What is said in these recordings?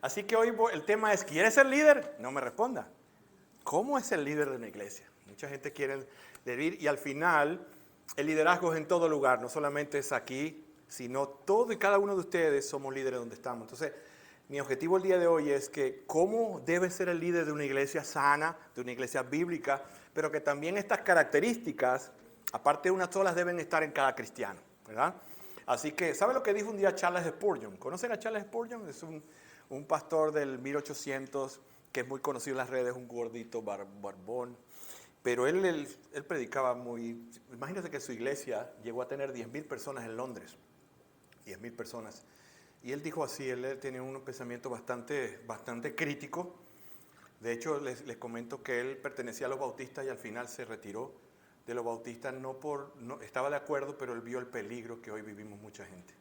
Así que hoy el tema es, ¿quieres ser líder? No me responda. ¿Cómo es el líder de una iglesia? Mucha gente quiere servir y al final el liderazgo es en todo lugar, no solamente es aquí, sino todo y cada uno de ustedes somos líderes donde estamos. Entonces, mi objetivo el día de hoy es que cómo debe ser el líder de una iglesia sana, de una iglesia bíblica, pero que también estas características, aparte de unas solas, deben estar en cada cristiano, ¿verdad? Así que, ¿sabe lo que dijo un día Charles Spurgeon? ¿Conocen a Charles Spurgeon? Es un pastor del 1800 que es muy conocido en las redes, un gordito barbón. Pero él predicaba muy... Imagínense que su iglesia llegó a tener 10.000 personas en Londres. 10.000 personas. Y él dijo así, él tenía un pensamiento bastante crítico. De hecho, les comento que él pertenecía a los bautistas y al final se retiró de los bautistas. No estaba de acuerdo, pero él vio el peligro que hoy vivimos mucha gente.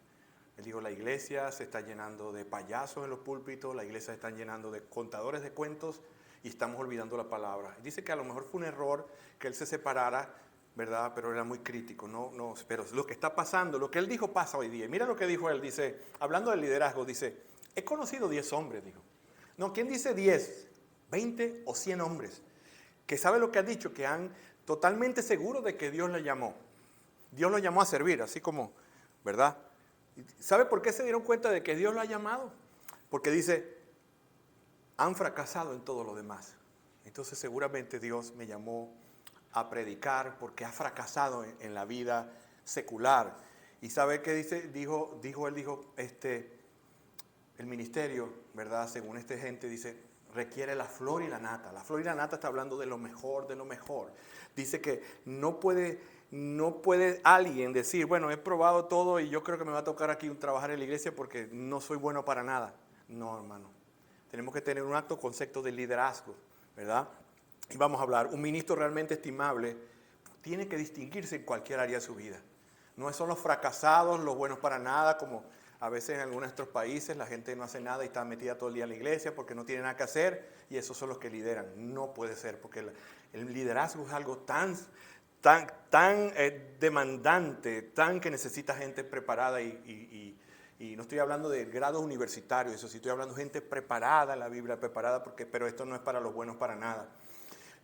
Él dijo, la iglesia se está llenando de payasos en los púlpitos, la iglesia se está llenando de contadores de cuentos y estamos olvidando la palabra. Dice que a lo mejor fue un error que él se separara, ¿verdad? Pero era muy crítico. Pero lo que está pasando, lo que él dijo pasa hoy día. Mira lo que dijo él, dice, hablando del liderazgo, dice, he conocido 10 hombres, dijo. No, ¿quién dice 10? 20 o 100 hombres que sabe lo que ha dicho, que han totalmente seguros de que Dios le llamó. Dios lo llamó a servir, así como, ¿verdad? ¿Sabe por qué se dieron cuenta de que Dios lo ha llamado? Porque dice, han fracasado en todo lo demás. Entonces seguramente Dios me llamó a predicar porque ha fracasado en la vida secular. ¿Y sabe qué dice? El ministerio, ¿verdad? Según esta gente dice, requiere la flor y la nata. La flor y la nata está hablando de lo mejor, de lo mejor. Dice que no puede alguien decir, bueno, he probado todo y yo creo que me va a tocar aquí trabajar en la iglesia porque no soy bueno para nada. No, hermano. Tenemos que tener un alto concepto de liderazgo, ¿verdad? Y vamos a hablar, un ministro realmente estimable tiene que distinguirse en cualquier área de su vida. No son los fracasados, los buenos para nada, como a veces en algunos de nuestros países la gente no hace nada y está metida todo el día en la iglesia porque no tiene nada que hacer y esos son los que lideran. No puede ser porque el liderazgo es algo tan demandante, tan que necesita gente preparada y no estoy hablando de grados universitarios, eso sí, estoy hablando de gente preparada, la Biblia preparada, pero esto no es para los buenos para nada.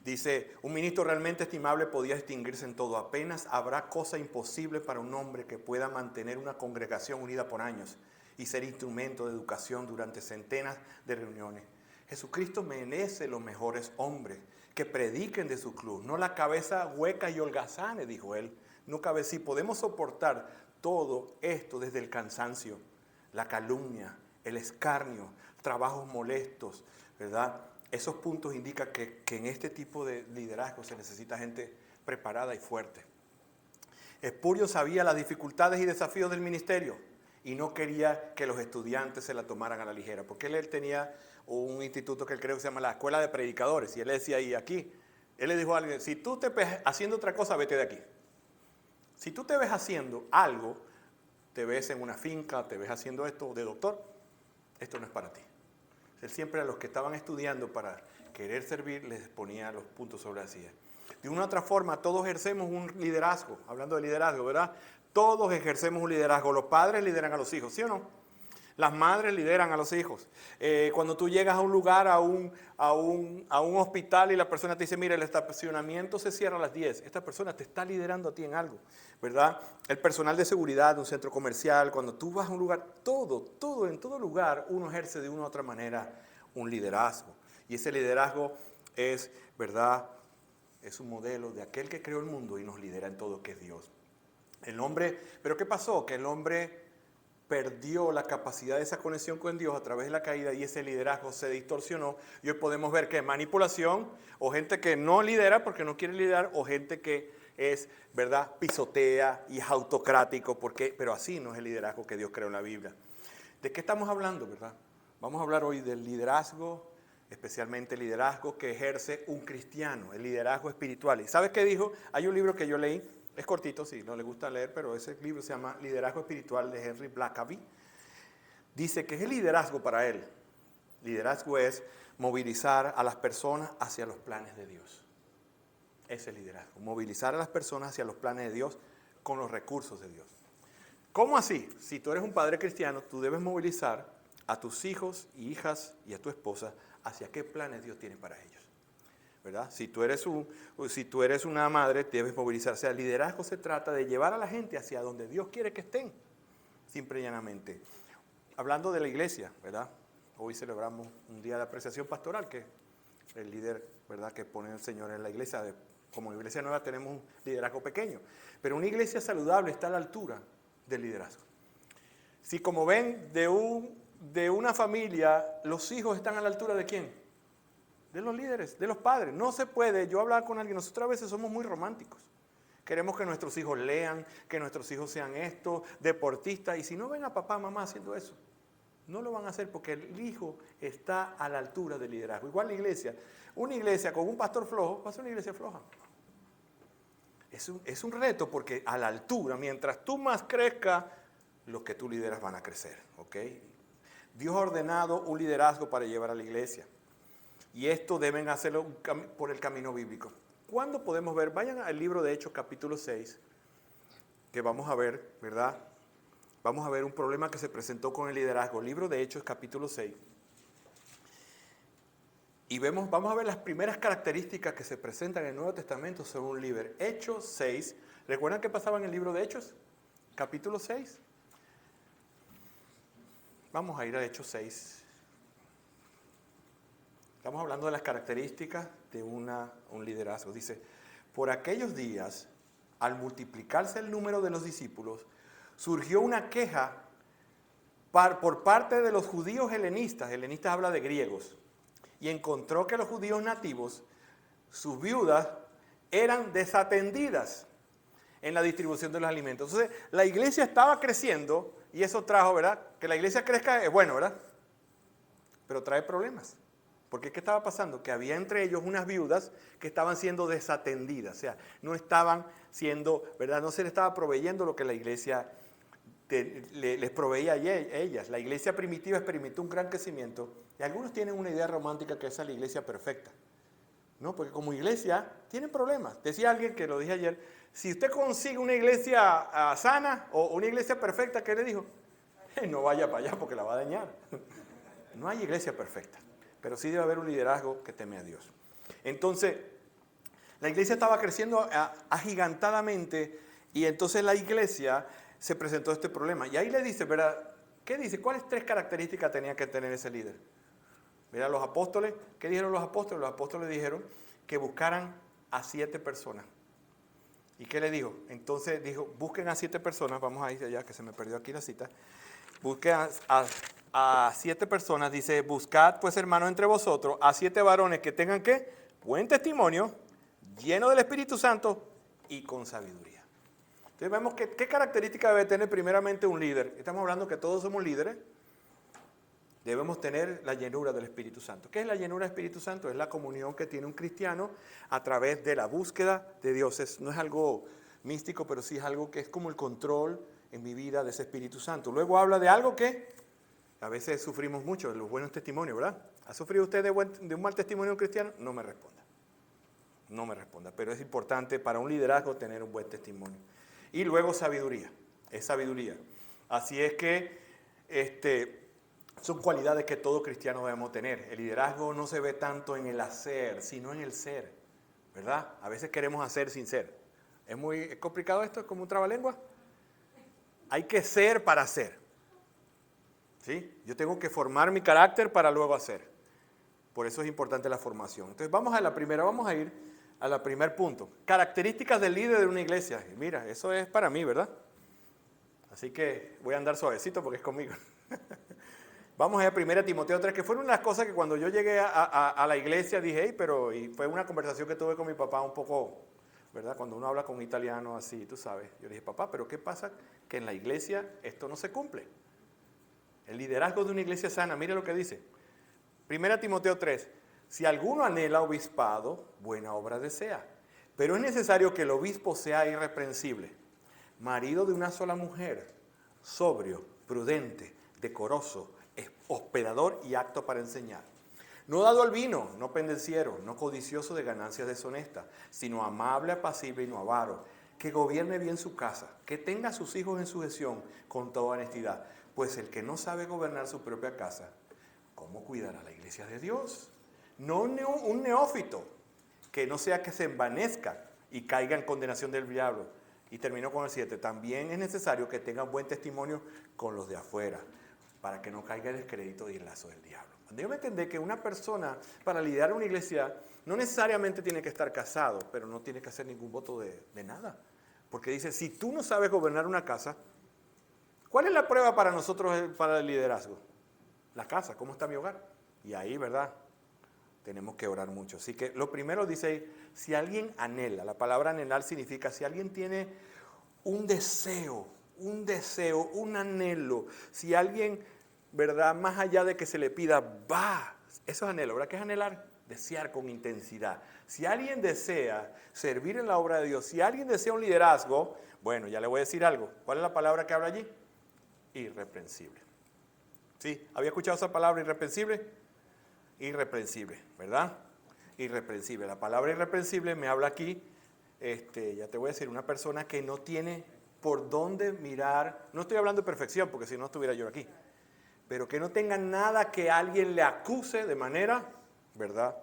Dice, un ministro realmente estimable podía distinguirse en todo. Apenas habrá cosa imposible para un hombre que pueda mantener una congregación unida por años y ser instrumento de educación durante centenas de reuniones. Jesucristo merece los mejores hombres que prediquen de su cruz, no la cabeza hueca y holgazana, dijo él. No cabe, si podemos soportar todo esto desde el cansancio, la calumnia, el escarnio, trabajos molestos, ¿verdad? Esos puntos indican que en este tipo de liderazgo se necesita gente preparada y fuerte. Spurgeon sabía las dificultades y desafíos del ministerio y no quería que los estudiantes se la tomaran a la ligera, porque él tenía un instituto que él creo que se llama la Escuela de Predicadores, y él decía ahí, aquí, él le dijo a alguien, si tú te ves haciendo otra cosa, vete de aquí. Si tú te ves haciendo algo, te ves en una finca, te ves haciendo esto de doctor, esto no es para ti. Él siempre a los que estaban estudiando para querer servir les ponía los puntos sobre la silla. De una u otra forma, todos ejercemos un liderazgo, hablando de liderazgo, ¿verdad? Todos ejercemos un liderazgo. Los padres lideran a los hijos, ¿sí o no? Las madres lideran a los hijos. Cuando tú llegas a un lugar, a un hospital y la persona te dice, mira, el estacionamiento se cierra a las 10. Esta persona te está liderando a ti en algo, ¿verdad? El personal de seguridad de un centro comercial, cuando tú vas a un lugar, en todo lugar, uno ejerce de una u otra manera un liderazgo. Y ese liderazgo es, ¿verdad? Es un modelo de aquel que creó el mundo y nos lidera en todo, que es Dios. El hombre, ¿pero qué pasó? Que el hombre perdió la capacidad de esa conexión con Dios a través de la caída y ese liderazgo se distorsionó. Y hoy podemos ver que manipulación o gente que no lidera porque no quiere liderar o gente que es, ¿verdad?, pisotea y es autocrático, pero así no es el liderazgo que Dios creó en la Biblia. ¿De qué estamos hablando, verdad? Vamos a hablar hoy del liderazgo, especialmente el liderazgo que ejerce un cristiano, el liderazgo espiritual. ¿Y sabes qué dijo? Hay un libro que yo leí, es cortito, sí, no le gusta leer, pero ese libro se llama Liderazgo Espiritual de Henry Blackaby. Dice que es el liderazgo para él. Liderazgo es movilizar a las personas hacia los planes de Dios. Ese es el liderazgo, movilizar a las personas hacia los planes de Dios con los recursos de Dios. ¿Cómo así? Si tú eres un padre cristiano, tú debes movilizar a tus hijos y hijas y a tu esposa hacia qué planes Dios tiene para ellos. ¿Verdad? Si tú eres una madre, debes movilizarse. El liderazgo se trata de llevar a la gente hacia donde Dios quiere que estén, simple y llanamente. Hablando de la iglesia, ¿verdad? Hoy celebramos un día de apreciación pastoral, que el líder, ¿verdad?, que pone el Señor en la iglesia. Como iglesia nueva tenemos un liderazgo pequeño, pero una iglesia saludable está a la altura del liderazgo. Si como ven, de una familia, los hijos están a la altura ¿de quién? De los líderes, de los padres. No se puede, yo hablaba con alguien, nosotros a veces somos muy románticos. Queremos que nuestros hijos lean, que nuestros hijos sean esto, deportistas, y si no ven a papá, mamá haciendo eso, no lo van a hacer porque el hijo está a la altura del liderazgo. Igual la iglesia, una iglesia con un pastor flojo va a ser una iglesia floja. Es un reto porque a la altura, mientras tú más crezcas, los que tú lideras van a crecer, ¿ok? Dios ha ordenado un liderazgo para llevar a la iglesia. Y esto deben hacerlo por el camino bíblico. ¿Cuándo podemos ver? Vayan al libro de Hechos capítulo 6, que vamos a ver, ¿verdad? Vamos a ver un problema que se presentó con el liderazgo. Libro de Hechos capítulo 6. Y vamos a ver las primeras características que se presentan en el Nuevo Testamento sobre un líder. Hechos 6. ¿Recuerdan qué pasaba en el libro de Hechos? Capítulo 6. Vamos a ir a Hechos 6. Estamos hablando de las características de un liderazgo. Dice, por aquellos días, al multiplicarse el número de los discípulos, surgió una queja por parte de los judíos helenistas. Helenistas habla de griegos. Y encontró que los judíos nativos, sus viudas, eran desatendidas en la distribución de los alimentos. Entonces, la iglesia estaba creciendo y eso trajo, ¿verdad? Que la iglesia crezca es bueno, ¿verdad? Pero trae problemas. Porque ¿qué estaba pasando? Que había entre ellos unas viudas que estaban siendo desatendidas. O sea, no estaban siendo, ¿verdad? No se les estaba proveyendo lo que la iglesia les proveía a ellas. La iglesia primitiva experimentó un gran crecimiento y algunos tienen una idea romántica que esa es la iglesia perfecta. No, porque como iglesia tienen problemas. Decía alguien que lo dije ayer, si usted consigue una iglesia sana o una iglesia perfecta, ¿qué le dijo? No vaya para allá porque la va a dañar. No hay iglesia perfecta. Pero sí debe haber un liderazgo que teme a Dios. Entonces, la iglesia estaba creciendo agigantadamente y entonces la iglesia se presentó este problema. Y ahí le dice, ¿verdad? ¿Qué dice? ¿Cuáles 3 características tenía que tener ese líder? Mira, los apóstoles, ¿qué dijeron los apóstoles? Los apóstoles dijeron que buscaran a 7 personas. ¿Y qué le dijo? Entonces dijo, busquen a 7 personas, vamos a ir allá, que se me perdió aquí la cita. Busquen a 7 personas, dice, buscad pues hermanos entre vosotros a 7 varones que tengan ¿qué? Buen testimonio, lleno del Espíritu Santo y con sabiduría. Entonces vemos que qué característica debe tener primeramente un líder. Estamos hablando que todos somos líderes. Debemos tener la llenura del Espíritu Santo. ¿Qué es la llenura del Espíritu Santo? Es la comunión que tiene un cristiano a través de la búsqueda de Dios. No es algo místico, pero sí es algo que es como el control en mi vida de ese Espíritu Santo. Luego habla de algo que a veces sufrimos mucho, de los buenos testimonios, ¿verdad? ¿Ha sufrido usted de un mal testimonio cristiano? No me responda. No me responda, pero es importante para un liderazgo tener un buen testimonio. Y luego sabiduría, es sabiduría. Así es que son cualidades que todo cristiano debemos tener. El liderazgo no se ve tanto en el hacer, sino en el ser, ¿verdad? A veces queremos hacer sin ser. ¿Es complicado esto? ¿Es como un trabalengua? Hay que ser para hacer. ¿Sí? Yo tengo que formar mi carácter para luego hacer. Por eso es importante la formación. Entonces vamos a ir al primer punto. Características del líder de una iglesia. Y mira, eso es para mí, ¿verdad? Así que voy a andar suavecito porque es conmigo. Vamos a ir a 1 Timoteo 3, que fueron las cosas que cuando yo llegué a la iglesia dije, y fue una conversación que tuve con mi papá un poco, ¿verdad? Cuando uno habla con un italiano así, tú sabes. Yo le dije, papá, ¿pero qué pasa? Que en la iglesia esto no se cumple. El liderazgo de una iglesia sana, mire lo que dice. 1 Timoteo 3. Si alguno anhela obispado, buena obra desea. Pero es necesario que el obispo sea irreprensible, marido de una sola mujer, sobrio, prudente, decoroso, hospedador y apto para enseñar. No dado al vino, no pendenciero, no codicioso de ganancias deshonestas, sino amable, apacible y no avaro, que gobierne bien su casa, que tenga a sus hijos en sujeción con toda honestidad. Pues el que no sabe gobernar su propia casa, ¿cómo cuidará la iglesia de Dios? No un neófito, que no sea que se envanezca y caiga en condenación del diablo. Y termino con el 7. También es necesario que tengan buen testimonio con los de afuera, para que no caiga el descrédito y el lazo del diablo. Cuando yo me entendí que una persona, para liderar una iglesia, no necesariamente tiene que estar casado, pero no tiene que hacer ningún voto de nada. Porque dice, si tú no sabes gobernar una casa, ¿cuál es la prueba para nosotros para el liderazgo? La casa, ¿cómo está mi hogar? Y ahí, ¿verdad? Tenemos que orar mucho. Así que lo primero dice, si alguien anhela, la palabra anhelar significa si alguien tiene un deseo, un anhelo, si alguien, ¿verdad? Más allá de que se le pida, va. Eso es anhelo, ¿verdad? ¿Qué es anhelar? Desear con intensidad. Si alguien desea servir en la obra de Dios, si alguien desea un liderazgo, bueno, ya le voy a decir algo. ¿Cuál es la palabra que habla allí? Irreprensible. ¿Sí? ¿Había escuchado esa palabra irreprensible? Irreprensible, ¿verdad? Irreprensible. La palabra irreprensible me habla aquí, ya te voy a decir, una persona que no tiene por dónde mirar. No estoy hablando de perfección, porque si no estuviera yo aquí. Pero que no tenga nada que alguien le acuse de manera, ¿verdad?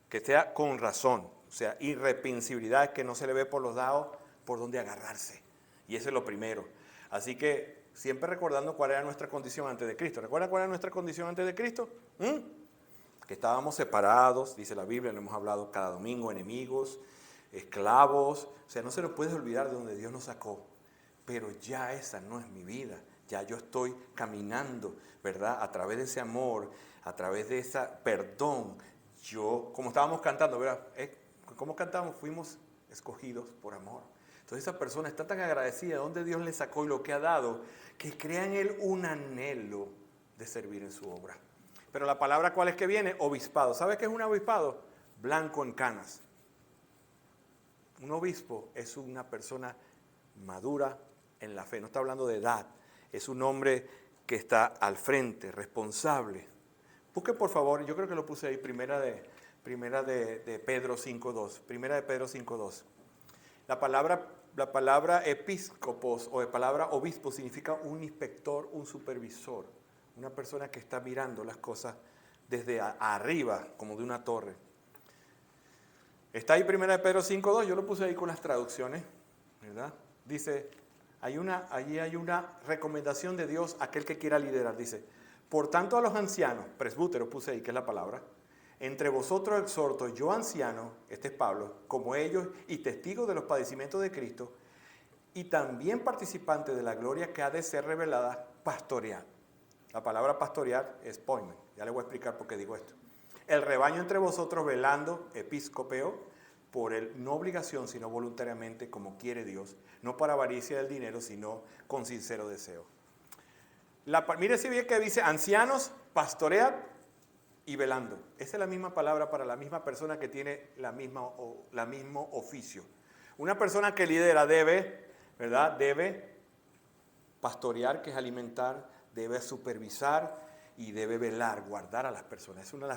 Que sea con razón. O sea, irreprensibilidad es que no se le ve por los lados por dónde agarrarse. Y eso es lo primero. Así que siempre recordando cuál era nuestra condición antes de Cristo. ¿Recuerda cuál era nuestra condición antes de Cristo? Que estábamos separados, dice la Biblia, lo hemos hablado cada domingo, enemigos, esclavos. O sea, no se nos puede olvidar de donde Dios nos sacó. Pero ya esa no es mi vida. Ya yo estoy caminando, ¿verdad? A través de ese amor, a través de ese perdón. Yo, como estábamos cantando, ¿verdad? ¿Cómo cantamos? Fuimos escogidos por amor. Entonces esa persona está tan agradecida de donde Dios le sacó y lo que ha dado, que crea en él un anhelo de servir en su obra. Pero la palabra ¿cuál es que viene? Obispado. ¿Sabe qué es un obispado? Blanco en canas. Un obispo es una persona madura en la fe. No está hablando de edad. Es un hombre que está al frente, responsable. Busque por favor, yo creo que lo puse ahí, primera de Pedro 5.2. Primera de Pedro 5.2. La palabra episcopos o la palabra obispo significa un inspector, un supervisor. Una persona que está mirando las cosas desde arriba, como de una torre. Está ahí primera de Pedro 5.2, yo lo puse ahí con las traducciones, ¿verdad? Dice, allí hay una recomendación de Dios a aquel que quiera liderar. Dice, por tanto a los ancianos, presbúteros puse ahí, que es la palabra, entre vosotros exhorto, yo anciano, este es Pablo, como ellos y testigo de los padecimientos de Cristo, y también participante de la gloria que ha de ser revelada, pastorear. La palabra pastorear es poimen. Ya le voy a explicar por qué digo esto. El rebaño entre vosotros velando, episcopeo, por él, no obligación, sino voluntariamente, como quiere Dios, no para avaricia del dinero, sino con sincero deseo. Mire si bien que dice ancianos, pastorear y velando. Esa es la misma palabra para la misma persona que tiene la mismo oficio. Una persona que lidera debe, ¿verdad? Debe pastorear, que es alimentar, debe supervisar y debe velar, guardar a las personas. Es una de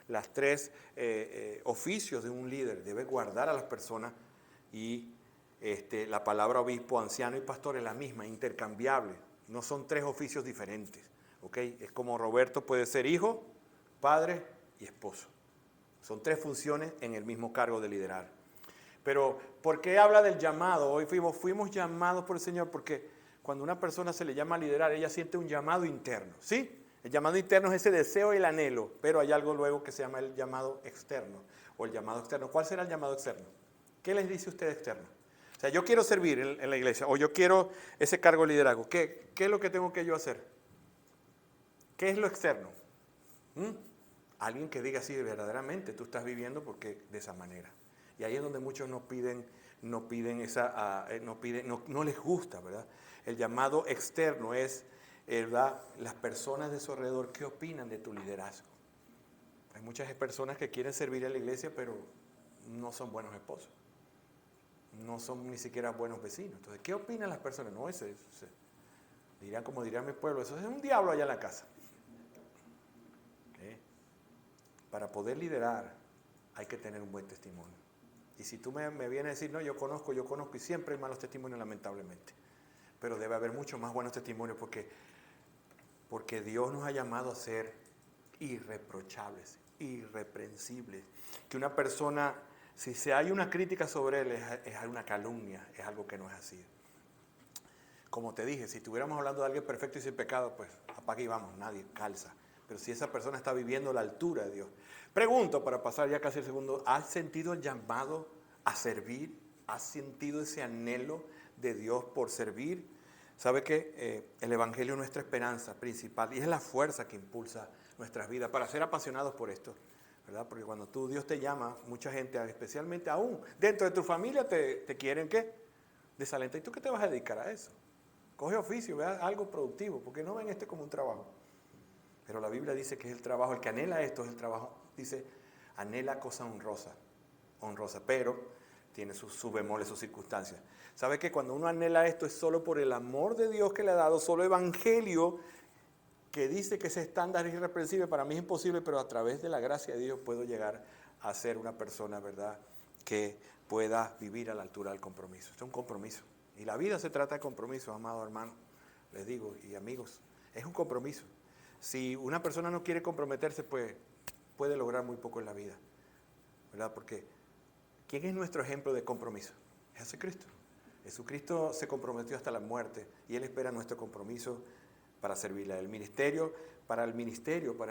las tres oficios de un líder. Debe guardar a las personas y la palabra obispo, anciano y pastor es la misma, intercambiable. No son tres oficios diferentes. ¿Okay? Es como Roberto puede ser hijo, padre y esposo. Son tres funciones en el mismo cargo de liderar. Pero, ¿por qué habla del llamado? Hoy fuimos llamados por el Señor porque cuando una persona se le llama a liderar, ella siente un llamado interno, ¿sí? El llamado interno es ese deseo y el anhelo, pero hay algo luego que se llama el llamado externo, o el llamado externo. ¿Cuál será el llamado externo? ¿Qué les dice usted externo? O sea, yo quiero servir en la iglesia, o yo quiero ese cargo de liderazgo. ¿Qué es lo que tengo que yo hacer? ¿Qué es lo externo? Alguien que diga, sí, verdaderamente tú estás viviendo porque de esa manera. Y ahí es donde muchos no les gusta, ¿verdad? El llamado externo es, ¿verdad? Las personas de su alrededor, ¿qué opinan de tu liderazgo? Hay muchas personas que quieren servir a la iglesia, pero no son buenos esposos. No son ni siquiera buenos vecinos. Entonces, ¿qué opinan las personas? No, dirán como diría mi pueblo, eso es un diablo allá en la casa. Para poder liderar hay que tener un buen testimonio. Y si tú me vienes a decir, no, yo conozco, y siempre hay malos testimonios lamentablemente. Pero debe haber muchos más buenos testimonios porque Porque Dios nos ha llamado a ser irreprochables, irreprensibles. Que una persona, si se hay una crítica sobre él, es una calumnia, es algo que no es así. Como te dije, si estuviéramos hablando de alguien perfecto y sin pecado, pues apaga y vamos, nadie calza. Pero si esa persona está viviendo la altura de Dios. Pregunto, para pasar ya casi el segundo, ¿has sentido el llamado a servir? ¿Has sentido ese anhelo de Dios por servir? ¿Sabe que el Evangelio es nuestra esperanza principal y es la fuerza que impulsa nuestras vidas para ser apasionados por esto? ¿Verdad? Porque cuando Dios te llama, mucha gente, especialmente aún dentro de tu familia, te quieren ¿qué? Desalentar. ¿Y tú qué te vas a dedicar a eso? Coge oficio, vea algo productivo, porque no ven este como un trabajo. Pero la Biblia dice que es el trabajo, el que anhela esto es el trabajo, dice, anhela cosa honrosa, pero tiene sus bemoles, sus circunstancias. ¿Sabe que cuando uno anhela esto es solo por el amor de Dios que le ha dado, solo evangelio que dice que ese estándar es irreprensible, para mí es imposible, pero a través de la gracia de Dios puedo llegar a ser una persona, ¿verdad?, que pueda vivir a la altura del compromiso. Esto es un compromiso. Y la vida se trata de compromiso, amados hermanos, les digo, y amigos, es un compromiso. Si una persona no quiere comprometerse, pues puede lograr muy poco en la vida, ¿verdad? Porque ¿quién es nuestro ejemplo de compromiso? Es Jesucristo. Jesucristo se comprometió hasta la muerte y Él espera nuestro compromiso para servirle. El ministerio, para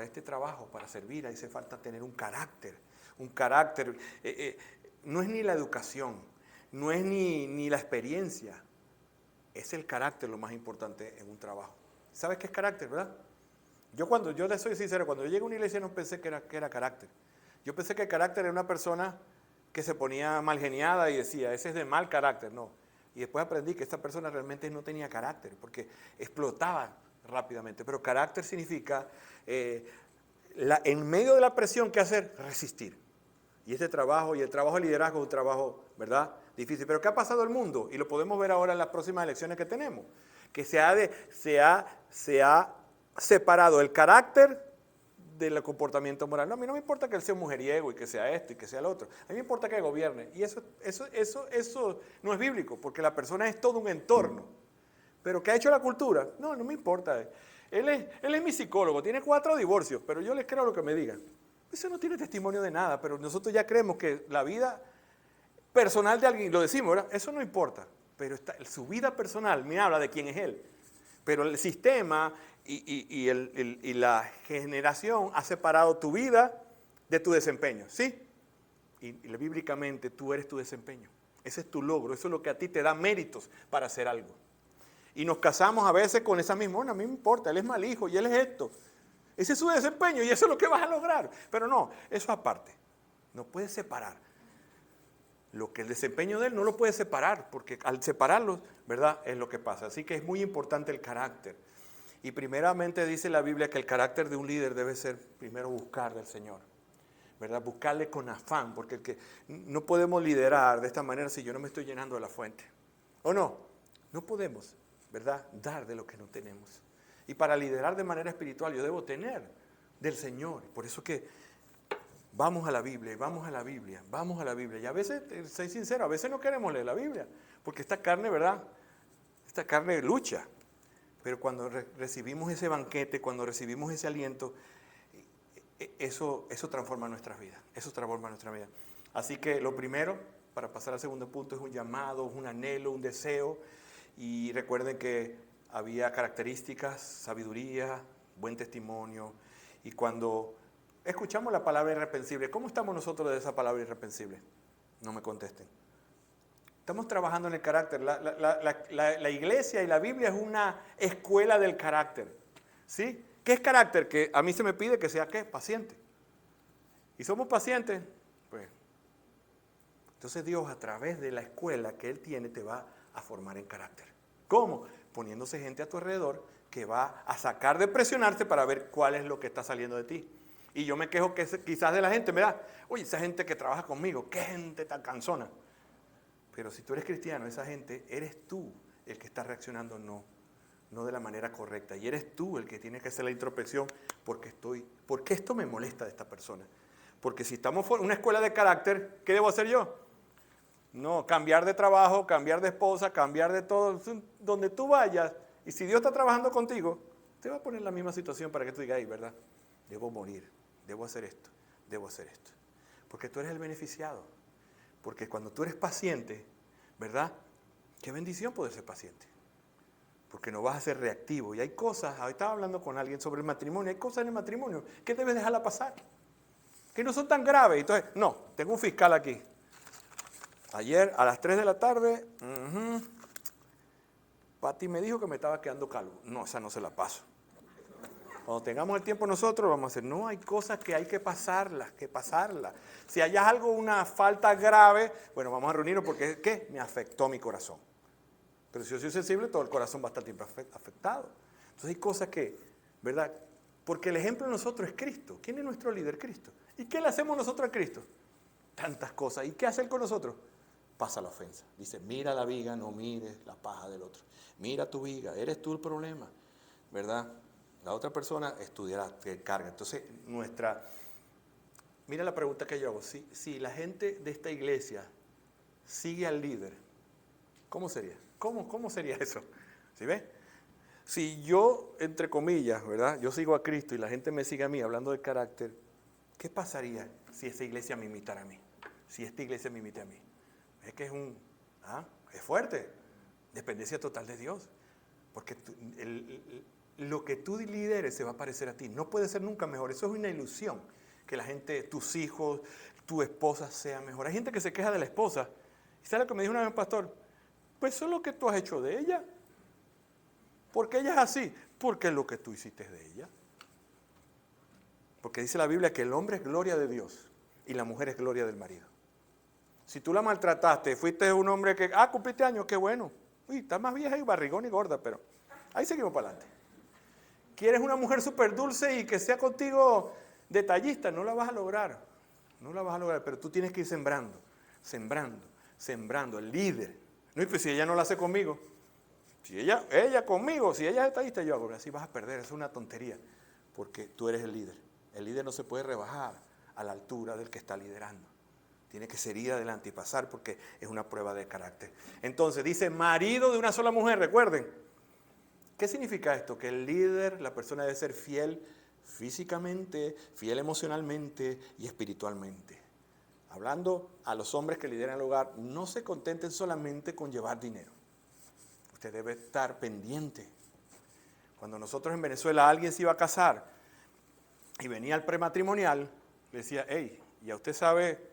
este trabajo, para servir, hace falta tener un carácter. No es ni la educación, no es ni la experiencia, es el carácter lo más importante en un trabajo. ¿Sabes qué es carácter, verdad? Yo le soy sincero, cuando yo llegué a una iglesia no pensé que era carácter. Yo pensé que el carácter era una persona que se ponía mal geniada y decía, ese es de mal carácter, no. Y después aprendí que esta persona realmente no tenía carácter, porque explotaba rápidamente. Pero carácter significa, en medio de la presión, ¿qué hacer? Resistir. Y este trabajo, y el trabajo de liderazgo es un trabajo, ¿verdad?, difícil. Pero ¿qué ha pasado en el mundo? Y lo podemos ver ahora en las próximas elecciones que tenemos. Que se ha separado el carácter del comportamiento moral. No, a mí no me importa que él sea un mujeriego y que sea esto y que sea el otro. A mí me importa que gobierne. Y eso no es bíblico, porque la persona es todo un entorno. ¿Pero qué ha hecho la cultura? No me importa. Él es mi psicólogo, tiene 4 divorcios, pero yo les creo lo que me digan. Eso no tiene testimonio de nada, pero nosotros ya creemos que la vida personal de alguien, lo decimos, ¿verdad? Eso no importa, pero su vida personal me habla de quién es él. Pero el sistema y la generación ha separado tu vida de tu desempeño, ¿sí? Y bíblicamente tú eres tu desempeño. Ese es tu logro, eso es lo que a ti te da méritos para hacer algo. Y nos casamos a veces con esa misma, a mí me importa, él es mal hijo y él es esto. Ese es su desempeño y eso es lo que vas a lograr. Pero no, eso aparte. No puedes separar. Lo que el desempeño de él no lo puedes separar, porque al separarlos, ¿verdad?, es lo que pasa. Así que es muy importante el carácter. Y primeramente dice la Biblia que el carácter de un líder debe ser primero buscar del Señor, ¿verdad? Buscarle con afán, porque no podemos liderar de esta manera si yo no me estoy llenando de la fuente. ¿O no? No podemos, ¿verdad?, dar de lo que no tenemos. Y para liderar de manera espiritual yo debo tener del Señor. Por eso que vamos a la Biblia, vamos a la Biblia, vamos a la Biblia. Y a veces, soy sincero, a veces no queremos leer la Biblia, porque esta carne, ¿verdad?, esta carne lucha. Pero cuando recibimos ese banquete, cuando recibimos ese aliento, eso transforma nuestras vidas. Eso transforma nuestra vida. Así que lo primero, para pasar al segundo punto, es un llamado, un anhelo, un deseo. Y recuerden que había características, sabiduría, buen testimonio. Y cuando escuchamos la palabra irreprensible, ¿cómo estamos nosotros de esa palabra irreprensible? No me contesten. Estamos trabajando en el carácter. La iglesia y la Biblia es una escuela del carácter. ¿Sí? ¿Qué es carácter? Que a mí se me pide que sea, ¿qué? Paciente. ¿Y somos pacientes? Pues, entonces Dios a través de la escuela que Él tiene te va a formar en carácter. ¿Cómo? Poniéndose gente a tu alrededor que va a sacar de presionarte para ver cuál es lo que está saliendo de ti. Y yo me quejo que quizás de la gente, mira, oye, esa gente que trabaja conmigo, qué gente tan cansona. Pero si tú eres cristiano, esa gente, eres tú el que está reaccionando no de la manera correcta. Y eres tú el que tiene que hacer la introspección, ¿por qué esto me molesta de esta persona? Porque si estamos en una escuela de carácter, ¿qué debo hacer yo? No, cambiar de trabajo, cambiar de esposa, cambiar de todo, donde tú vayas. Y si Dios está trabajando contigo, te va a poner en la misma situación para que tú digas, ay, ¿verdad? Debo morir, debo hacer esto, debo hacer esto. Porque tú eres el beneficiado. Porque cuando tú eres paciente, ¿verdad? Qué bendición poder ser paciente. Porque no vas a ser reactivo. Y hay cosas, ahorita estaba hablando con alguien sobre el matrimonio, hay cosas en el matrimonio que debes dejarla pasar. Que no son tan graves. Entonces, no, tengo un fiscal aquí. Ayer a las 3 de la tarde, Pati me dijo que me estaba quedando calvo. No, esa no se la paso. Cuando tengamos el tiempo nosotros vamos a hacer, no, hay cosas que hay que pasarlas, Si hay algo, una falta grave, bueno, vamos a reunirnos porque, ¿qué? Me afectó mi corazón. Pero si yo soy sensible, todo el corazón va a estar siempre afectado. Entonces hay cosas que, ¿verdad? Porque el ejemplo de nosotros es Cristo. ¿Quién es nuestro líder? Cristo. ¿Y qué le hacemos nosotros a Cristo? Tantas cosas. ¿Y qué hace Él con nosotros? Pasa la ofensa. Dice, mira la viga, no mires la paja del otro. Mira tu viga, eres tú el problema, ¿verdad? La otra persona estudiará, te carga. Entonces, mira la pregunta que yo hago. Si la gente de esta iglesia sigue al líder, ¿cómo sería? ¿Cómo sería eso? ¿Sí ves? Si yo, entre comillas, ¿verdad? Yo sigo a Cristo y la gente me sigue a mí hablando de carácter, ¿qué pasaría si esa iglesia me imitara a mí? Si esta iglesia me imite a mí. Es que es fuerte. Dependencia total de Dios. Porque lo que tú lideres se va a parecer a ti. No puede ser nunca mejor. Eso es una ilusión. Que la gente, tus hijos, tu esposa sea mejor. Hay gente que se queja de la esposa. ¿Y sabes lo que me dijo una vez un pastor? Pues eso es lo que tú has hecho de ella. ¿Por qué ella es así? Porque es lo que tú hiciste de ella. Porque dice la Biblia que el hombre es gloria de Dios y la mujer es gloria del marido. Si tú la maltrataste, fuiste un hombre que, cumpliste años, qué bueno. Uy, estás más vieja y barrigón y gorda, pero ahí seguimos para adelante. ¿Quieres una mujer súper dulce y que sea contigo detallista? No la vas a lograr. No la vas a lograr, pero tú tienes que ir sembrando. El líder. No, y pues si ella no la hace conmigo. Si ella conmigo, si ella es detallista, yo hago. Así vas a perder, es una tontería. Porque tú eres el líder. El líder no se puede rebajar a la altura del que está liderando. Tiene que seguir adelante y pasar porque es una prueba de carácter. Entonces dice, marido de una sola mujer, recuerden. ¿Qué significa esto? Que el líder, la persona debe ser fiel físicamente, fiel emocionalmente y espiritualmente. Hablando a los hombres que lideran el hogar, no se contenten solamente con llevar dinero. Usted debe estar pendiente. Cuando nosotros en Venezuela alguien se iba a casar y venía al prematrimonial, le decía, hey, ya usted sabe,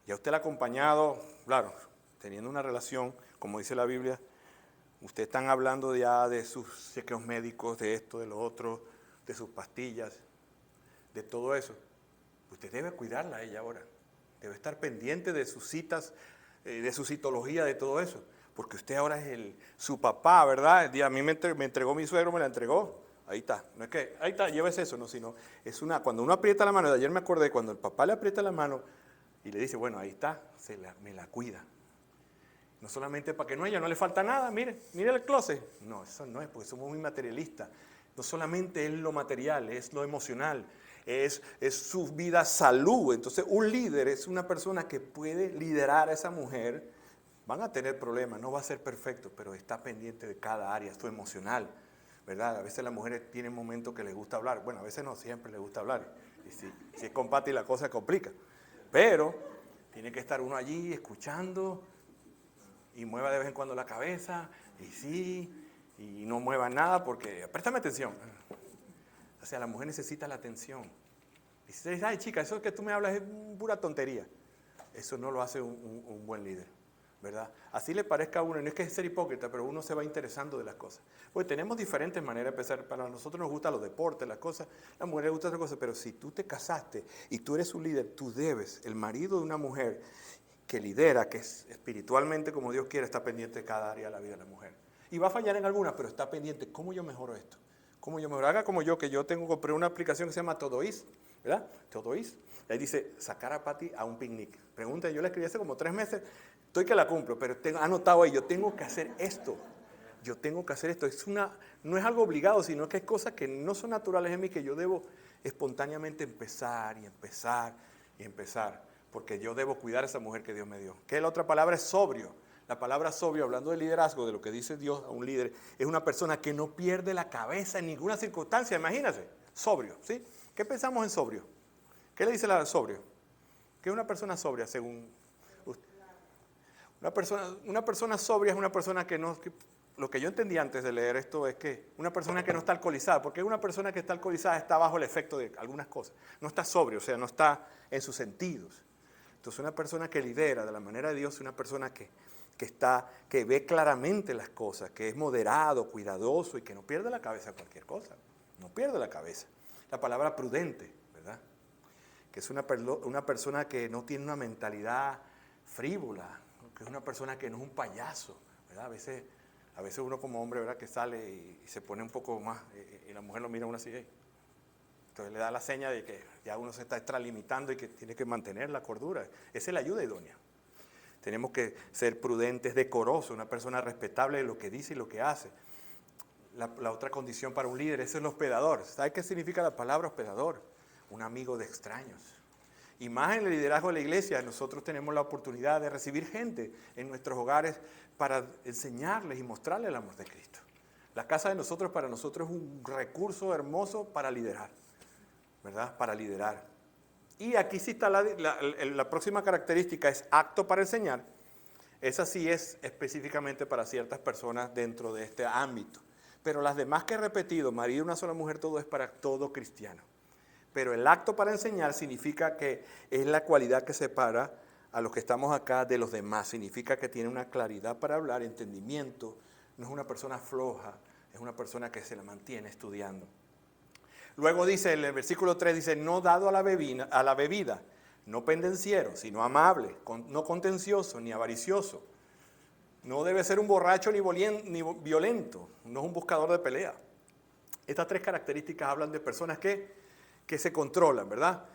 ya usted le ha acompañado, claro, teniendo una relación, como dice la Biblia, ustedes están hablando ya de sus chequeos médicos, de esto, de lo otro, de sus pastillas, de todo eso. Usted debe cuidarla a ella ahora. Debe estar pendiente de sus citas, de su citología, de todo eso. Porque usted ahora es su papá, ¿verdad? A mí me entregó mi suegro, me la entregó. Ahí está. No es que, ahí está, llévese eso, no, sino cuando uno aprieta la mano, de ayer me acordé, cuando el papá le aprieta la mano y le dice, bueno, ahí está, me la cuida. No solamente para que ella no le falta nada, mire el closet. No, eso no es, porque somos muy materialistas. No solamente es lo material, es lo emocional, es su vida salud. Entonces un líder es una persona que puede liderar a esa mujer. Van a tener problemas, no va a ser perfecto, pero está pendiente de cada área, su emocional, ¿verdad? A veces las mujeres tienen momentos que les gusta hablar. Bueno, a veces no, siempre les gusta hablar. Y si es con Pati la cosa complica. Pero tiene que estar uno allí escuchando y mueva de vez en cuando la cabeza, y no mueva nada porque, préstame atención. O sea, la mujer necesita la atención. Y si usted dice, ay chica, eso que tú me hablas es pura tontería. Eso no lo hace un buen líder, ¿verdad? Así le parezca a uno, y no es que es ser hipócrita, pero uno se va interesando de las cosas. Pues tenemos diferentes maneras de empezar. Para nosotros nos gustan los deportes, las cosas, a la mujer le gustan otras cosas, pero si tú te casaste y tú eres un líder, tú debes, el marido de una mujer que lidera, que es espiritualmente como Dios quiere, está pendiente de cada área de la vida de la mujer. Y va a fallar en algunas, pero está pendiente. ¿Cómo yo mejoro esto? ¿Cómo yo mejoro? Haga como yo, que yo compré una aplicación que se llama Todoist, ¿verdad? Todoist. Ahí dice, sacar a Pati a un picnic. Pregunta, yo la escribí hace como 3 meses, estoy que la cumplo, pero tengo anotado ahí, yo tengo que hacer esto. Yo tengo que hacer esto. No es algo obligado, sino que hay cosas que no son naturales en mí, que yo debo espontáneamente empezar. Porque yo debo cuidar a esa mujer que Dios me dio. ¿Qué es la otra palabra? Es sobrio. La palabra sobrio, hablando de liderazgo, de lo que dice Dios a un líder, es una persona que no pierde la cabeza en ninguna circunstancia. Imagínense, sobrio, ¿sí? ¿Qué pensamos en sobrio? ¿Qué le dice la sobrio? ¿Qué es una persona sobria según usted? Una persona sobria es una persona que no... lo que yo entendí antes de leer esto es que una persona que no está alcoholizada, porque una persona que está alcoholizada está bajo el efecto de algunas cosas. No está sobrio, o sea, no está en sus sentidos. Entonces una persona que lidera de la manera de Dios es una persona que ve claramente las cosas, que es moderado, cuidadoso y que no pierde la cabeza a cualquier cosa. No pierde la cabeza. La palabra prudente, ¿verdad? Que es una persona que no tiene una mentalidad frívola, que es una persona que no es un payaso, ¿verdad? A veces uno como hombre, ¿verdad?, que sale y se pone un poco más, y la mujer lo mira a uno así, entonces le da la seña de que ya uno se está extralimitando y que tiene que mantener la cordura. Esa es la ayuda idónea. Tenemos que ser prudentes, decorosos, una persona respetable de lo que dice y lo que hace. La otra condición para un líder es el hospedador. ¿Sabe qué significa la palabra hospedador? Un amigo de extraños. Y más en el liderazgo de la iglesia, nosotros tenemos la oportunidad de recibir gente en nuestros hogares para enseñarles y mostrarles el amor de Cristo. La casa de nosotros para nosotros es un recurso hermoso para liderar, ¿verdad? Para liderar. Y aquí sí está la próxima característica, es apto para enseñar. Esa sí es específicamente para ciertas personas dentro de este ámbito. Pero las demás que he repetido, marido, una sola mujer, todo es para todo cristiano. Pero el acto para enseñar significa que es la cualidad que separa a los que estamos acá de los demás. Significa que tiene una claridad para hablar, entendimiento. No es una persona floja, es una persona que se la mantiene estudiando. Luego dice, en el versículo 3 dice, no dado a la bebida, no pendenciero, sino amable, no contencioso, ni avaricioso. No debe ser un borracho ni violento, no es un buscador de pelea. Estas tres características hablan de personas que se controlan, ¿verdad?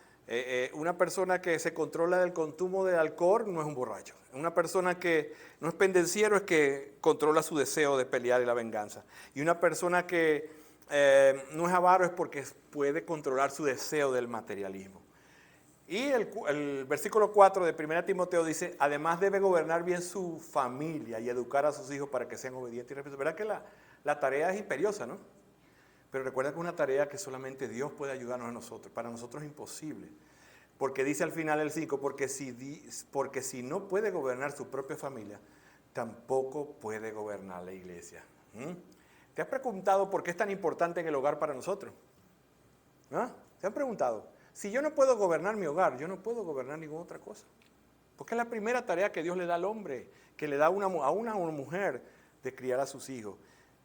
Una persona que se controla del consumo de alcohol no es un borracho. Una persona que no es pendenciero es que controla su deseo de pelear y la venganza. Y una persona que no es avaro es porque puede controlar su deseo del materialismo. Y el versículo 4 de 1 Timoteo dice, además debe gobernar bien su familia y educar a sus hijos para que sean obedientes y respetuosos. ¿Verdad que la tarea es imperiosa, no? Pero recuerda que es una tarea que solamente Dios puede ayudarnos a nosotros. Para nosotros es imposible. Porque dice al final el 5, porque si no puede gobernar su propia familia, tampoco puede gobernar la iglesia. ¿Te has preguntado por qué es tan importante en el hogar para nosotros? ¿Ah? ¿Te han preguntado? Si yo no puedo gobernar mi hogar, yo no puedo gobernar ninguna otra cosa. Porque es la primera tarea que Dios le da al hombre, que le da a una mujer de criar a sus hijos.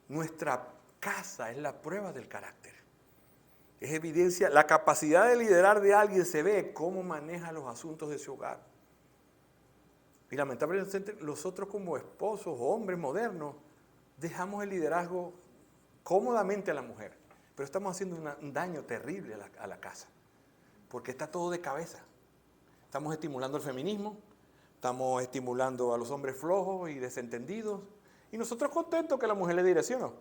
Nuestra casa es la prueba del carácter. Es evidencia, la capacidad de liderar de alguien se ve cómo maneja los asuntos de su hogar. Y lamentablemente nosotros como esposos o hombres modernos dejamos el liderazgo cómodamente a la mujer, pero estamos haciendo un daño terrible a la casa, porque está todo de cabeza. Estamos estimulando el feminismo, estamos estimulando a los hombres flojos y desentendidos, y nosotros contentos que la mujer le direccione.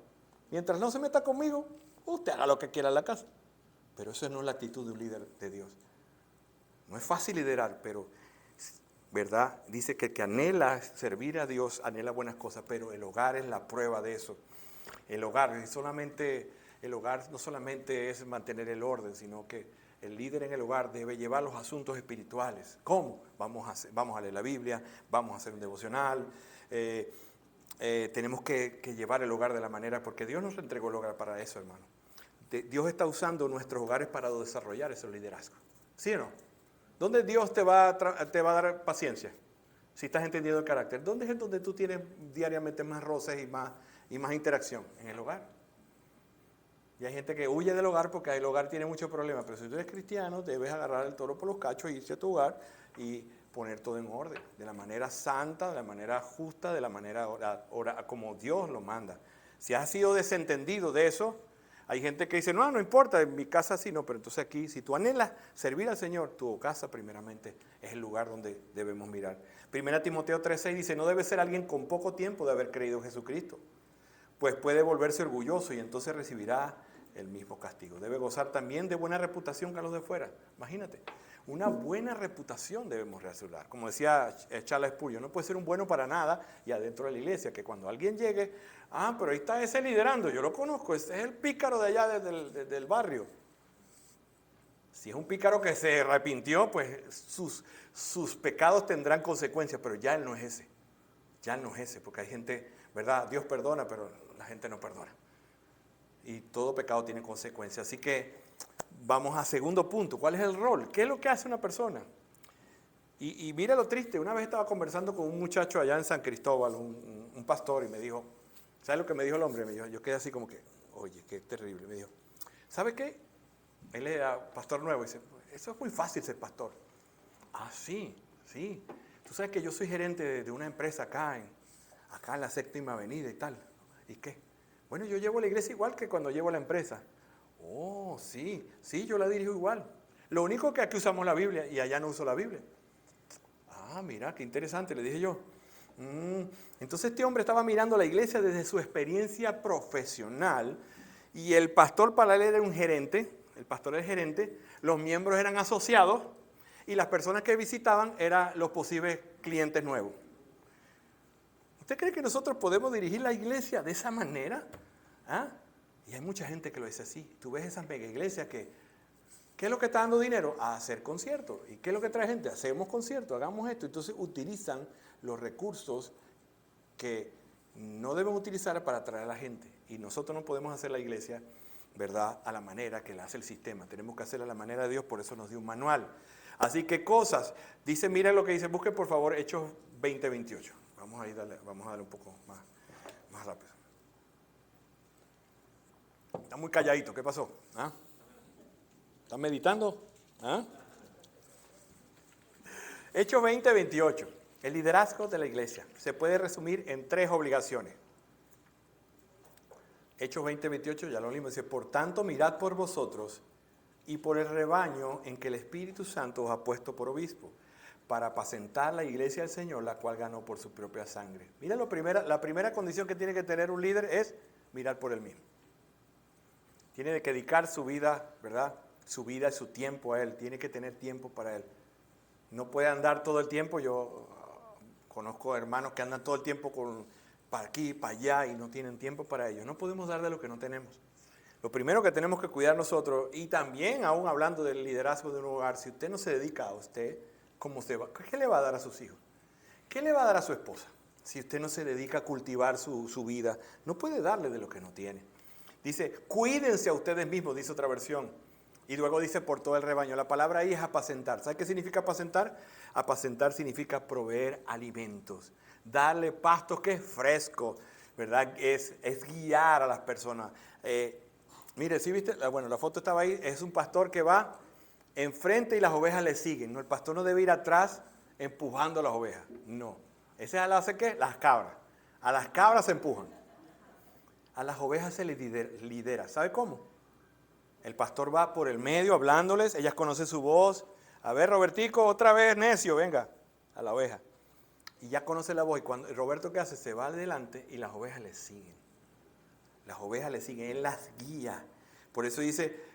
Mientras no se meta conmigo, usted haga lo que quiera en la casa. Pero eso no es la actitud de un líder de Dios. No es fácil liderar, pero, ¿verdad? Dice que el que anhela servir a Dios, anhela buenas cosas, pero el hogar es la prueba de eso. El hogar no solamente es mantener el orden, sino que el líder en el hogar debe llevar los asuntos espirituales. ¿Cómo? Vamos a leer la Biblia, vamos a hacer un devocional, tenemos que llevar el hogar de la manera, porque Dios nos entregó el hogar para eso, hermano. Dios está usando nuestros hogares para desarrollar ese liderazgo. ¿Sí o no? ¿Dónde Dios te va a dar paciencia? Si estás entendiendo el carácter. ¿Dónde es donde tú tienes diariamente más roces y más interacción? En el hogar. Y hay gente que huye del hogar porque el hogar tiene muchos problemas. Pero si tú eres cristiano, debes agarrar el toro por los cachos, irse a tu hogar y poner todo en orden. De la manera santa, de la manera justa, de la manera como Dios lo manda. Si has sido desentendido de eso, hay gente que dice, no importa, en mi casa sí, no, pero entonces aquí, si tú anhelas servir al Señor, tu casa primeramente es el lugar donde debemos mirar. 1 Timoteo 3:6 dice, no debe ser alguien con poco tiempo de haber creído en Jesucristo, pues puede volverse orgulloso y entonces recibirá el mismo castigo. Debe gozar también de buena reputación que a los de fuera. Imagínate, una buena reputación debemos restaurar. Como decía Charles Spurgeon, no puede ser un bueno para nada y adentro de la iglesia, que cuando alguien llegue, pero ahí está ese liderando, yo lo conozco, ese es el pícaro de allá del barrio. Si es un pícaro que se arrepintió, pues sus pecados tendrán consecuencias, pero ya él no es ese. Ya él no es ese, porque hay gente, ¿verdad? Dios perdona, pero la gente no perdona. Y todo pecado tiene consecuencias. Así que vamos a segundo punto. ¿Cuál es el rol? ¿Qué es lo que hace una persona? Y mira lo triste. Una vez estaba conversando con un muchacho allá en San Cristóbal, un pastor, y me dijo, ¿sabes lo que me dijo el hombre? Me dijo, yo quedé así como que, oye, qué terrible. Me dijo, ¿sabe qué? Él era pastor nuevo y dice, eso es muy fácil ser pastor. Sí. Tú sabes que yo soy gerente de una empresa acá en la Séptima Avenida y tal. ¿Y qué? Bueno, yo llevo la iglesia igual que cuando llevo la empresa. Sí, yo la dirijo igual. Lo único que aquí usamos la Biblia y allá no uso la Biblia. Mira, qué interesante, le dije yo. Entonces este hombre estaba mirando la iglesia desde su experiencia profesional y el pastor para él era un gerente, el pastor era el gerente, los miembros eran asociados y las personas que visitaban eran los posibles clientes nuevos. ¿Usted cree que nosotros podemos dirigir la iglesia de esa manera? Y hay mucha gente que lo dice así. Tú ves esas mega iglesias que, ¿qué es lo que está dando dinero? A hacer conciertos. ¿Y qué es lo que trae gente? Hacemos conciertos, hagamos esto. Entonces utilizan los recursos que no deben utilizar para atraer a la gente. Y nosotros no podemos hacer la iglesia, ¿verdad?, a la manera que la hace el sistema. Tenemos que hacerla a la manera de Dios, por eso nos dio un manual. Así que cosas. Dice, mira lo que dice, busquen por favor Hechos 20:28. Vamos a darle un poco más rápido. Está muy calladito, ¿qué pasó? ¿Están meditando? Hechos 20:28. El liderazgo de la iglesia se puede resumir en 3 obligaciones. Hechos 20:28, ya lo leímos, dice, por tanto mirad por vosotros y por el rebaño en que el Espíritu Santo os ha puesto por obispo, para apacentar la iglesia del Señor, la cual ganó por su propia sangre. Mira, la primera condición que tiene que tener un líder es mirar por él mismo. Tiene que dedicar su vida, ¿verdad? Su vida y su tiempo a él. Tiene que tener tiempo para él. No puede andar todo el tiempo. Yo conozco hermanos que andan todo el tiempo para aquí, para allá y no tienen tiempo para ellos. No podemos dar de lo que no tenemos. Lo primero que tenemos que cuidar nosotros, y también aún hablando del liderazgo de un hogar, si usted no se dedica a usted, ¿qué le va a dar a sus hijos? ¿Qué le va a dar a su esposa? Si usted no se dedica a cultivar su vida, no puede darle de lo que no tiene. Dice, cuídense a ustedes mismos, dice otra versión. Y luego dice, por todo el rebaño. La palabra ahí es apacentar. ¿Sabe qué significa apacentar? Apacentar significa proveer alimentos. Darle pastos que es fresco, ¿verdad? Es guiar a las personas. Mire, ¿sí viste? Bueno, la foto estaba ahí. Es un pastor que va enfrente y las ovejas le siguen. No, el pastor no debe ir atrás empujando a las ovejas. No. ¿Ese hace qué? Las cabras. A las cabras se empujan. A las ovejas se les lidera. ¿Sabe cómo? El pastor va por el medio hablándoles. Ellas conocen su voz. A ver, Robertico, otra vez, necio, venga. A la oveja. Y ya conoce la voz. Y cuando Roberto, ¿qué hace? Se va adelante y las ovejas le siguen. Las ovejas le siguen. Él las guía. Por eso dice...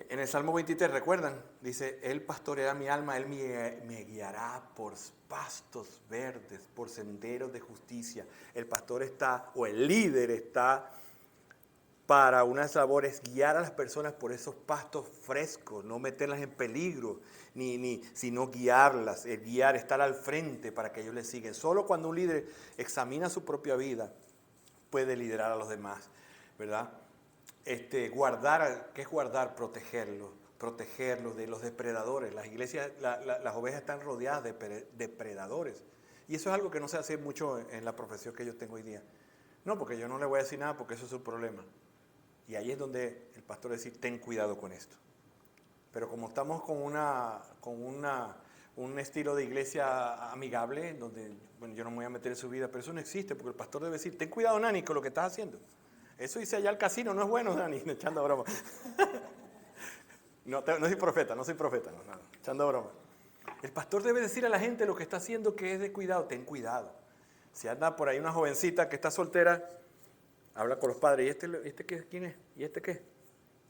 En el Salmo 23, ¿recuerdan? Dice, Él pastoreará mi alma, Él me guiará por pastos verdes, por senderos de justicia. El pastor está, o el líder está, para unas labores, guiar a las personas por esos pastos frescos, no meterlas en peligro, sino guiarlas, guiar, estar al frente para que ellos le sigan. Solo cuando un líder examina su propia vida, puede liderar a los demás, ¿verdad? Guardar, ¿qué es guardar? Protegerlos de los depredadores. Las iglesias, las ovejas están rodeadas de depredadores. Y eso es algo que no se hace mucho en la profesión que yo tengo hoy día. No, porque yo no le voy a decir nada porque eso es un problema. Y ahí es donde el pastor dice, ten cuidado con esto. Pero como estamos con un estilo de iglesia amigable, donde, bueno, yo no me voy a meter en su vida, pero eso no existe, porque el pastor debe decir, ten cuidado, Nani, con lo que estás haciendo. Eso dice allá al casino, no es bueno, Dani, echando broma. No soy profeta, no, echando broma. El pastor debe decir a la gente lo que está haciendo que es de cuidado, ten cuidado. Si anda por ahí una jovencita que está soltera, habla con los padres, ¿y este qué? ¿Quién es? ¿Y este qué?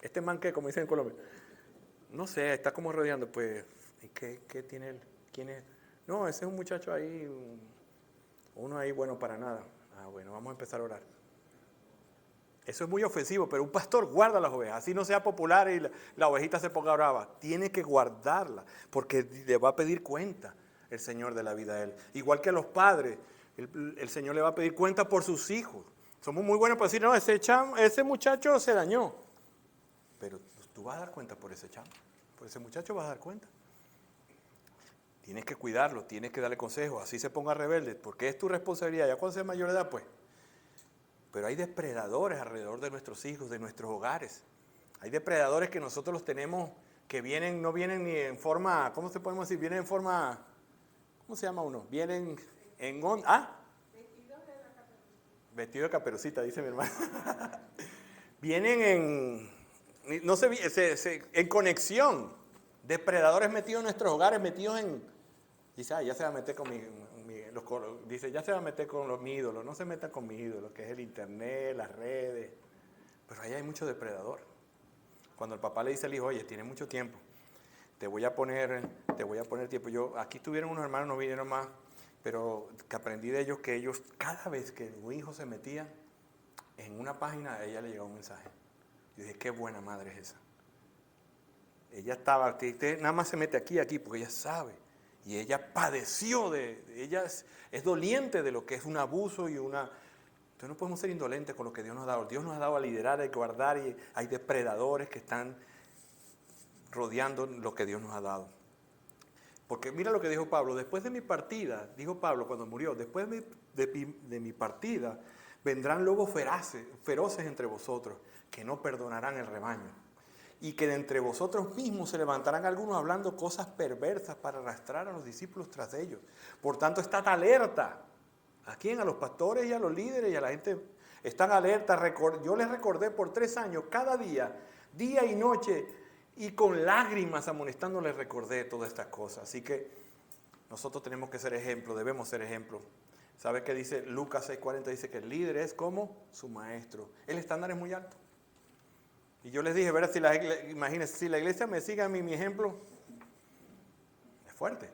¿Este man qué? Como dicen en Colombia. No sé, está como rodeando, pues ¿Y qué tiene él? ¿Quién es? No, ese es un muchacho ahí, uno ahí bueno para nada. Ah, bueno, vamos a empezar a orar. Eso es muy ofensivo, pero un pastor guarda las ovejas, así no sea popular y la ovejita se ponga brava. Tiene que guardarla, porque le va a pedir cuenta el Señor de la vida a él. Igual que a los padres, el Señor le va a pedir cuenta por sus hijos. Somos muy buenos para decir, no, ese muchacho se dañó. Pero tú vas a dar cuenta por ese chamo, por ese muchacho vas a dar cuenta. Tienes que cuidarlo, tienes que darle consejos, así se ponga rebelde, porque es tu responsabilidad. Ya cuando sea mayor de edad, pues. Pero hay depredadores alrededor de nuestros hijos, de nuestros hogares. Hay depredadores que nosotros los tenemos, que no vienen ni en forma, ¿cómo se podemos decir? Vienen en forma, ¿cómo se llama uno? Vienen en vestido de caperucita, dice mi hermano. Vienen no sé, en conexión. Depredadores metidos en nuestros hogares, metidos en... Dice, ya se va a meter con dice, ya se va a meter con mi ídolo. No se meta con mi ídolo, que es el internet, las redes. Pero ahí hay mucho depredador. Cuando el papá le dice al hijo, oye, tienes mucho tiempo, te voy a poner tiempo. Aquí tuvieron unos hermanos, no vinieron más, pero que aprendí de ellos que ellos, cada vez que un hijo se metía en una página, a ella le llegaba un mensaje. Yo dije, qué buena madre es esa. Ella estaba, nada más se mete aquí, porque ella sabe. Y ella padeció ella es doliente de lo que es un abuso y una... Entonces no podemos ser indolentes con lo que Dios nos ha dado. Dios nos ha dado a liderar, a guardar, y hay depredadores que están rodeando lo que Dios nos ha dado. Porque mira lo que dijo Pablo, después de mi partida, dijo Pablo cuando murió, después de mi partida vendrán lobos feroces entre vosotros, que no perdonarán el rebaño. Y que de entre vosotros mismos se levantarán algunos hablando cosas perversas para arrastrar a los discípulos tras ellos. Por tanto, estad alerta. ¿A quién? A los pastores y a los líderes y a la gente. Están alerta. Yo les recordé por 3 años, cada día y noche, y con lágrimas amonestando les recordé todas estas cosas. Así que nosotros tenemos que ser ejemplo, debemos ser ejemplo. ¿Sabe qué dice Lucas 6:40? Dice que el líder es como su maestro. El estándar es muy alto. Y yo les dije, ¿verdad? Imagínense, si la iglesia me sigue a mí, mi ejemplo, es fuerte.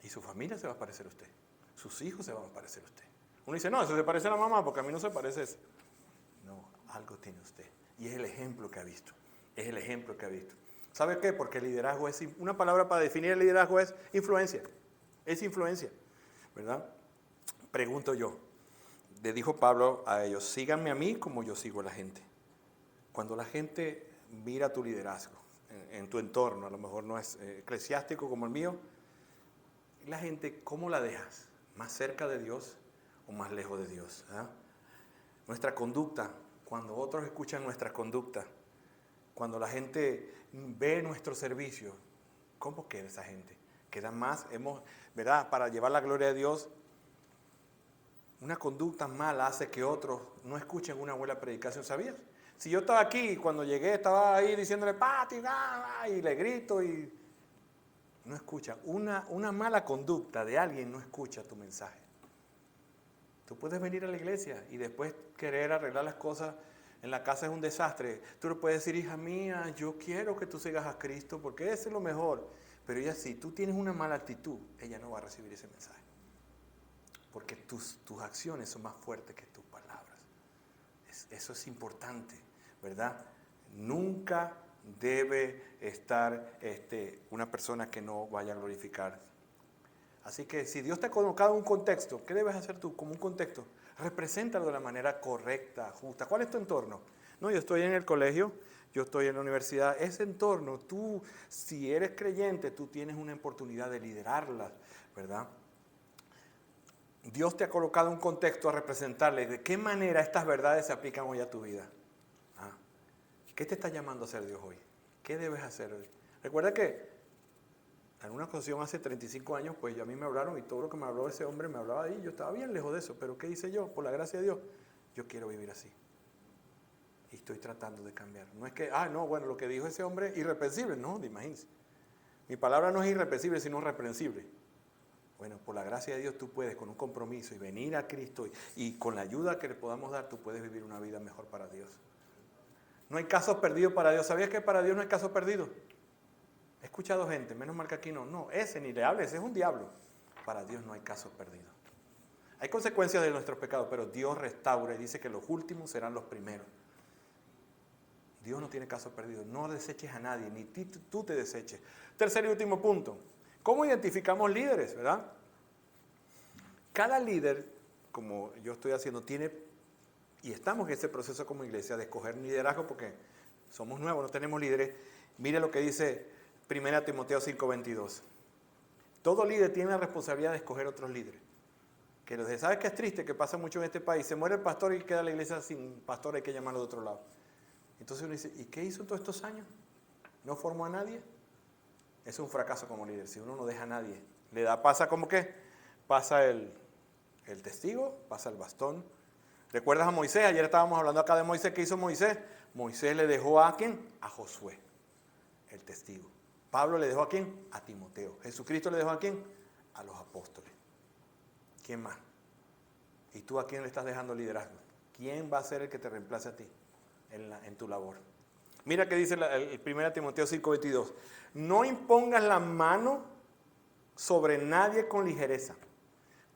Y su familia se va a parecer a usted. Sus hijos se van a parecer a usted. Uno dice, no, eso se parece a la mamá, porque a mí no se parece eso. No, algo tiene usted. Y es el ejemplo que ha visto. Es el ejemplo que ha visto. ¿Sabe qué? Porque el liderazgo es, una palabra para definir el liderazgo es influencia. Es influencia, ¿verdad? Pregunto yo, le dijo Pablo a ellos, síganme a mí como yo sigo a la gente. Cuando la gente mira tu liderazgo en tu entorno, a lo mejor no es eclesiástico como el mío, la gente, ¿cómo la dejas? ¿Más cerca de Dios o más lejos de Dios? ¿Ah? Nuestra conducta, cuando otros escuchan nuestra conducta, cuando la gente ve nuestro servicio, ¿cómo queda esa gente? Queda más, ¿verdad? Para llevar la gloria de Dios, una conducta mala hace que otros no escuchen una buena predicación, ¿sabías? Si yo estaba aquí, cuando llegué, estaba ahí diciéndole, Pati, y le grito y no escucha. Una mala conducta de alguien no escucha tu mensaje. Tú puedes venir a la iglesia y después querer arreglar las cosas en la casa es un desastre. Tú le puedes decir, hija mía, yo quiero que tú sigas a Cristo porque ese es lo mejor. Pero ella, si tú tienes una mala actitud, ella no va a recibir ese mensaje. Porque tus acciones son más fuertes que tus palabras. Eso es importante, ¿verdad? Nunca debe estar una persona que no vaya a glorificar. Así que si Dios te ha colocado en un contexto, ¿qué debes hacer tú como un contexto? Represéntalo de la manera correcta, justa. ¿Cuál es tu entorno? No, yo estoy en el colegio, yo estoy en la universidad. Ese entorno, tú, si eres creyente, tú tienes una oportunidad de liderarla, ¿verdad? Dios te ha colocado un contexto a representarle. ¿De qué manera estas verdades se aplican hoy a tu vida? ¿Qué te está llamando a hacer Dios hoy? ¿Qué debes hacer hoy? Recuerda que en una ocasión hace 35 años, pues a mí me hablaron y todo lo que me habló ese hombre me hablaba ahí. Yo estaba bien lejos de eso, pero ¿qué hice yo? Por la gracia de Dios, yo quiero vivir así. Y estoy tratando de cambiar. No es que, no, bueno, lo que dijo ese hombre, irreprensible. No, imagínense. Mi palabra no es irreprensible, sino reprensible. Bueno, por la gracia de Dios tú puedes con un compromiso y venir a Cristo y con la ayuda que le podamos dar, tú puedes vivir una vida mejor para Dios. No hay casos perdidos para Dios. ¿Sabías que para Dios no hay casos perdidos? He escuchado gente, menos mal que aquí no, ese ni le hable, ese es un diablo. Para Dios no hay caso perdido. Hay consecuencias de nuestros pecados, pero Dios restaura y dice que los últimos serán los primeros. Dios no tiene caso perdido. No deseches a nadie, ni tú te deseches. Tercer y último punto. ¿Cómo identificamos líderes, verdad? Cada líder, como yo estoy haciendo, tiene, y estamos en ese proceso como iglesia de escoger liderazgo porque somos nuevos, no tenemos líderes. Mire lo que dice 1 Timoteo 5:22. Todo líder tiene la responsabilidad de escoger otros líderes. Que los de, ¿sabes qué es triste? Que pasa mucho en este país. Se muere el pastor y queda la iglesia sin pastor, hay que llamarlo de otro lado. Entonces uno dice, ¿y qué hizo todos estos años? ¿No formó a nadie? Es un fracaso como líder. Si uno no deja a nadie, pasa como que pasa el testigo, pasa el bastón. ¿Recuerdas a Moisés? Ayer estábamos hablando acá de Moisés. ¿Qué hizo Moisés? Moisés le dejó a ¿quién? A Josué, el testigo. Pablo le dejó a ¿quién? A Timoteo. Jesucristo le dejó a ¿quién? A los apóstoles. ¿Quién más? ¿Y tú a quién le estás dejando liderazgo? ¿Quién va a ser el que te reemplace a ti en tu labor? Mira que dice el 1 Timoteo 5:22. No impongas la mano sobre nadie con ligereza,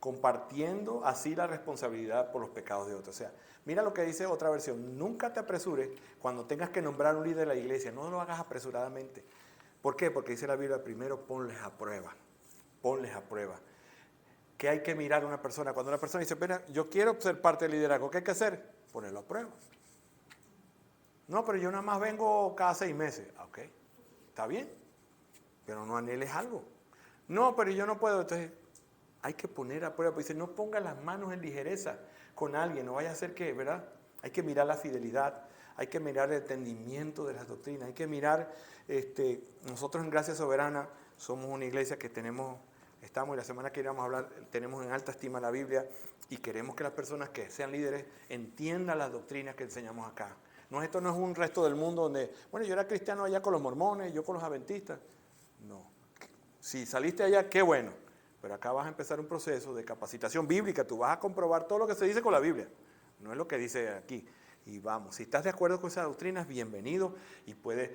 compartiendo así la responsabilidad por los pecados de otros. O sea, mira lo que dice otra versión. Nunca te apresures cuando tengas que nombrar un líder de la iglesia. No lo hagas apresuradamente. ¿Por qué? Porque dice la Biblia, primero ponles a prueba. Ponles a prueba. ¿Qué hay que mirar a una persona? Cuando una persona dice, mira, yo quiero ser parte del liderazgo, ¿qué hay que hacer? Ponerlo a prueba. No, pero yo nada más vengo cada 6 meses. Ok, está bien, pero no anheles algo. No, pero yo no puedo. Entonces, hay que poner a prueba. Pues dice, no pongas las manos en ligereza con alguien, no vaya a ser que, ¿verdad? Hay que mirar la fidelidad, hay que mirar el entendimiento de las doctrinas, hay que mirar, nosotros en Gracia Soberana somos una iglesia que estamos, y la semana que íbamos a hablar, tenemos en alta estima la Biblia y queremos que las personas que sean líderes entiendan las doctrinas que enseñamos acá. No, esto no es un resto del mundo donde, bueno, yo era cristiano allá con los mormones, yo con los adventistas. No. Si saliste allá, qué bueno. Pero acá vas a empezar un proceso de capacitación bíblica. Tú vas a comprobar todo lo que se dice con la Biblia. No es lo que dice aquí. Y vamos, si estás de acuerdo con esas doctrinas, bienvenido y puedes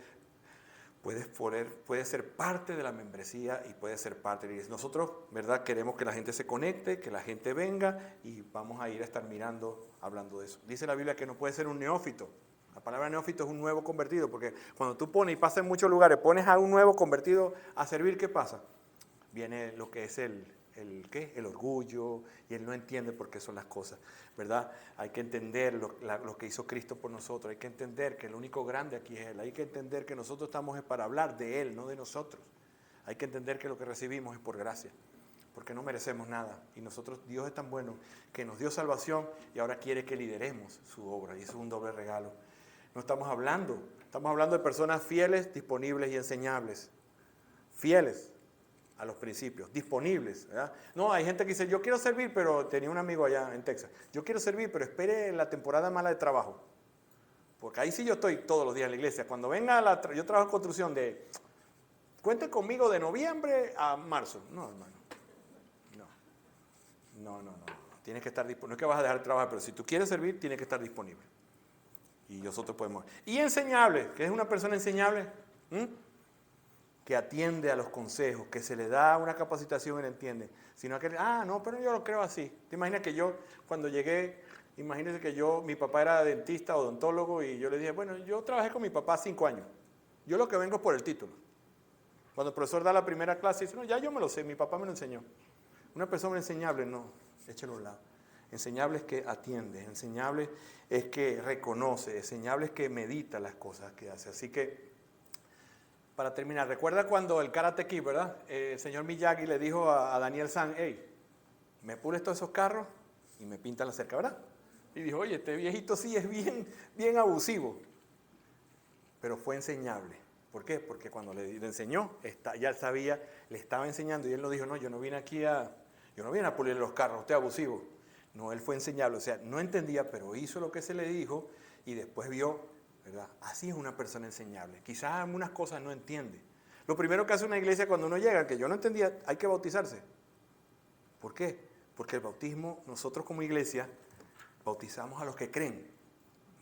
ser parte de la membresía y puedes ser parte de la iglesia. Nosotros, ¿verdad? Queremos que la gente se conecte, que la gente venga y vamos a ir a estar mirando, hablando de eso. Dice la Biblia que no puede ser un neófito. La palabra neófito es un nuevo convertido, porque cuando tú pones, y pasa en muchos lugares, pones a un nuevo convertido a servir, ¿qué pasa? Viene lo que es el orgullo, y él no entiende por qué son las cosas, ¿verdad? Hay que entender lo que hizo Cristo por nosotros, hay que entender que el único grande aquí es Él, hay que entender que nosotros estamos para hablar de Él, no de nosotros. Hay que entender que lo que recibimos es por gracia, porque no merecemos nada, y nosotros, Dios es tan bueno que nos dio salvación y ahora quiere que lideremos su obra, y eso es un doble regalo. No estamos hablando de personas fieles, disponibles y enseñables. Fieles a los principios, disponibles, ¿verdad? No, hay gente que dice, yo quiero servir, pero tenía un amigo allá en Texas, yo quiero servir, pero espere la temporada mala de trabajo. Porque ahí sí yo estoy todos los días en la iglesia. Cuando venga yo trabajo en construcción cuenten conmigo de noviembre a marzo. No, hermano. No. Tienes que estar disponible. No es que vas a dejar de trabajar, pero si tú quieres servir, tienes que estar disponible. Y nosotros podemos. Y enseñable, que es una persona enseñable, que atiende a los consejos, que se le da una capacitación y le entiende. Sino que, no, pero yo lo creo así. ¿Te imaginas que yo, cuando llegué, imagínense que mi papá era dentista, odontólogo, y yo le dije, bueno, yo trabajé con mi papá 5 años. Yo lo que vengo es por el título. Cuando el profesor da la primera clase, dice, no, ya yo me lo sé, mi papá me lo enseñó. Una persona enseñable, no, échalo a un lado. Enseñable es que atiende, enseñable es que reconoce, enseñable es que medita las cosas que hace. Así que, para terminar, recuerda cuando el Karate Kid, ¿verdad? El señor Miyagi le dijo a Daniel San, hey, me pules todos esos carros y me pintan la cerca, ¿verdad? Y dijo, oye, este viejito sí es bien abusivo. Pero fue enseñable. ¿Por qué? Porque cuando le enseñó, ya él sabía, le estaba enseñando y él no dijo, no, yo no vine a pulir los carros, usted es abusivo. No, él fue enseñable, o sea, no entendía, pero hizo lo que se le dijo y después vio, ¿verdad? Así es una persona enseñable. Quizás algunas cosas no entiende. Lo primero que hace una iglesia cuando uno llega, que yo no entendía, hay que bautizarse. ¿Por qué? Porque el bautismo, nosotros como iglesia, bautizamos a los que creen.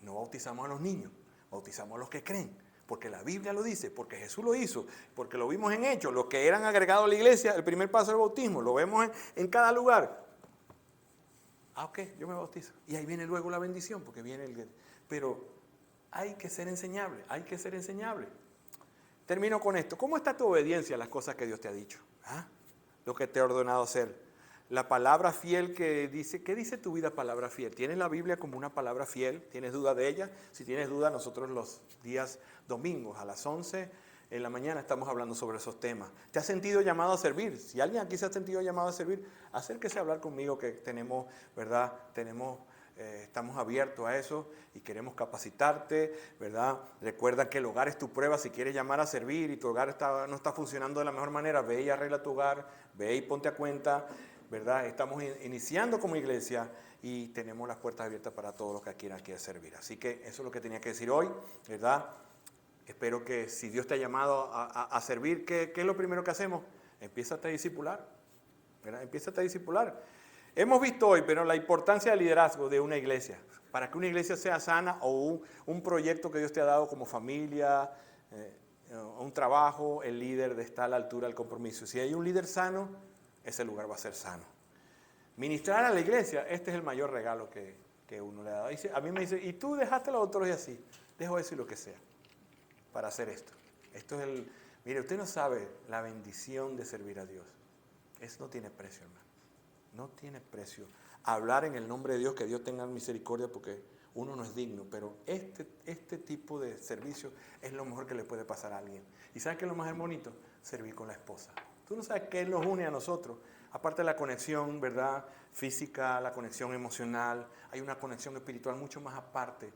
No bautizamos a los niños, bautizamos a los que creen. porque la Biblia lo dice, porque Jesús lo hizo, porque lo vimos en Hechos, los que eran agregados a la iglesia, el primer paso del bautismo, lo vemos en cada lugar. Ah, ok, yo me bautizo. Y ahí viene luego la bendición, porque viene el... Pero hay que ser enseñable, hay que ser enseñable. Termino con esto. ¿Cómo está tu obediencia a las cosas que Dios te ha dicho? ¿Ah? Lo que te ha ordenado hacer. La palabra fiel que dice, ¿qué dice tu vida palabra fiel? ¿Tienes la Biblia como una palabra fiel? ¿Tienes duda de ella? Si tienes duda, nosotros los días domingos a las 11 en la mañana estamos hablando sobre esos temas. ¿Te has sentido llamado a servir? Si alguien aquí se ha sentido llamado a servir, acérquese a hablar conmigo que tenemos, ¿verdad? Estamos abiertos a eso y queremos capacitarte, ¿verdad? Recuerda que el hogar es tu prueba. Si quieres llamar a servir y tu hogar no está funcionando de la mejor manera, ve y arregla tu hogar, ve y ponte a cuenta, ¿verdad? Estamos iniciando como iglesia y tenemos las puertas abiertas para todos los que quieran servir. Así que eso es lo que tenía que decir hoy, ¿verdad? Espero que si Dios te ha llamado a servir, ¿qué es lo primero que hacemos? Empiézate a discipular, ¿verdad? Empiézate a discipular. Hemos visto hoy, pero la importancia del liderazgo de una iglesia. Para que una iglesia sea sana o un proyecto que Dios te ha dado como familia, un trabajo, el líder está a la altura del compromiso. Si hay un líder sano, ese lugar va a ser sano. Ministrar a la iglesia, este es el mayor regalo que uno le ha dado. A mí me dice, ¿y tú dejaste a los otros y así? Dejo eso y lo que sea para hacer esto. Mire, usted no sabe la bendición de servir a Dios. Eso no tiene precio, hermano. No tiene precio. Hablar en el nombre de Dios, que Dios tenga misericordia porque uno no es digno, pero este tipo de servicio es lo mejor que le puede pasar a alguien. ¿Y sabes qué es lo más bonito? Servir con la esposa. Tú no sabes qué nos une a nosotros. Aparte de la conexión, ¿verdad? Física, la conexión emocional, hay una conexión espiritual mucho más aparte,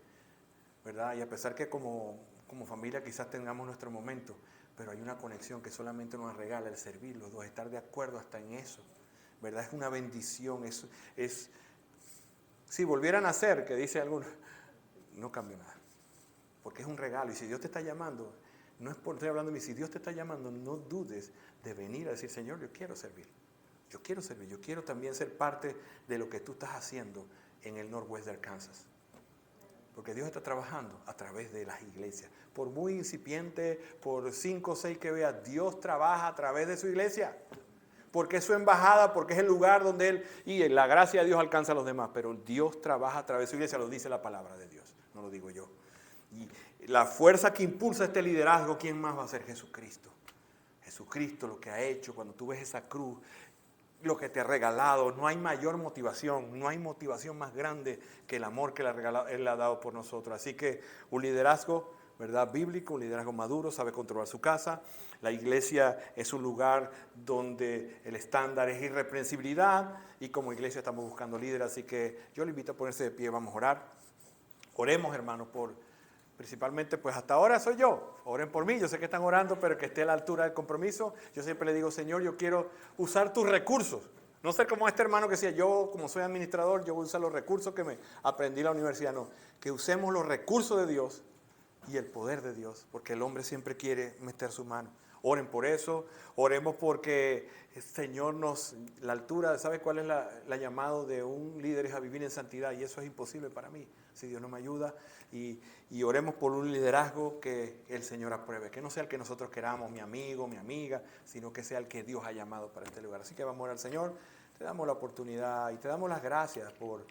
¿verdad? Y a pesar que como familia quizás tengamos nuestro momento, pero hay una conexión que solamente nos regala el servir, los dos, estar de acuerdo hasta en eso, ¿verdad? Es una bendición, si volvieran a hacer, que dice alguno, no cambia nada, porque es un regalo. Y si Dios te está llamando, no es por estoy hablando de mí, si Dios te está llamando, no dudes de venir a decir, Señor, yo quiero servir, yo quiero también ser parte de lo que tú estás haciendo en el Northwest de Arkansas. Porque Dios está trabajando a través de las iglesias. Por muy incipiente, por 5 o 6 que vea, Dios trabaja a través de su iglesia. Porque es su embajada, porque es el lugar donde Él... Y la gracia de Dios alcanza a los demás, pero Dios trabaja a través de su iglesia, lo dice la palabra de Dios, no lo digo yo. Y la fuerza que impulsa este liderazgo, ¿quién más va a ser? Jesucristo. Jesucristo, lo que ha hecho, cuando tú ves esa cruz, lo que te ha regalado, no hay mayor motivación, no hay motivación más grande que el amor que Él le ha dado por nosotros. Así que un liderazgo, ¿verdad? Bíblico, un liderazgo maduro, sabe controlar su casa. La iglesia es un lugar donde el estándar es irreprensibilidad y como iglesia estamos buscando líderes. Así que yo le invito a ponerse de pie, vamos a orar. Oremos, hermanos, principalmente, pues hasta ahora soy yo. Oren por mí, yo sé que están orando, pero que esté a la altura del compromiso. Yo siempre le digo, Señor, yo quiero usar tus recursos. No ser como este hermano que decía, yo como soy administrador, yo voy a usar los recursos que me aprendí en la universidad. No, que usemos los recursos de Dios y el poder de Dios, porque el hombre siempre quiere meter su mano. Oren por eso, oremos porque el Señor la altura, ¿sabe cuál es la llamado de un líder? Es a vivir en santidad y eso es imposible para mí, si Dios no me ayuda. Y oremos por un liderazgo que el Señor apruebe, que no sea el que nosotros queramos, mi amigo, mi amiga, sino que sea el que Dios ha llamado para este lugar. Así que vamos a orar al Señor, te damos la oportunidad y te damos las gracias por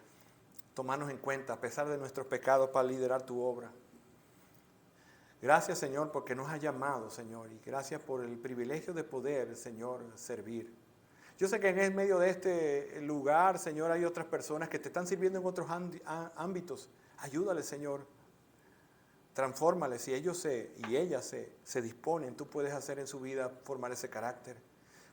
tomarnos en cuenta a pesar de nuestros pecados para liderar tu obra. Gracias, Señor, porque nos has llamado, Señor, y gracias por el privilegio de poder, Señor, servir. Yo sé que en el medio de este lugar, Señor, hay otras personas que te están sirviendo en otros ámbitos. Ayúdales, Señor. Transfórmales. Si ellos y ellas se disponen, tú puedes hacer en su vida, formar ese carácter.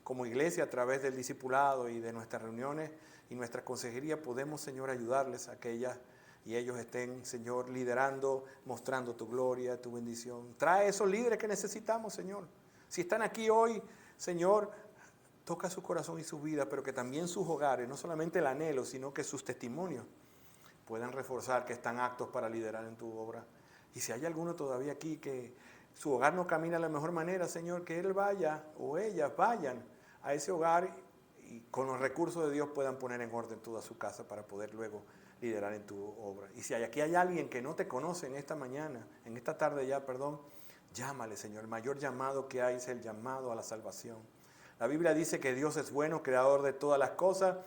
Como iglesia, a través del discipulado y de nuestras reuniones y nuestra consejería, podemos, Señor, ayudarles a que ellas y ellos estén, Señor, liderando, mostrando tu gloria, tu bendición. Trae esos líderes que necesitamos, Señor. Si están aquí hoy, Señor, toca su corazón y su vida, pero que también sus hogares, no solamente el anhelo, sino que sus testimonios puedan reforzar que están aptos para liderar en tu obra. Y si hay alguno todavía aquí que su hogar no camina de la mejor manera, Señor, que él vaya o ellas vayan a ese hogar y con los recursos de Dios puedan poner en orden toda su casa para poder luego liderar en tu obra. Y si aquí hay alguien que no te conoce en esta mañana, en esta tarde ya, perdón, Llámale, Señor. El mayor llamado que hay es el llamado a la salvación. La Biblia dice que Dios es bueno, creador de todas las cosas,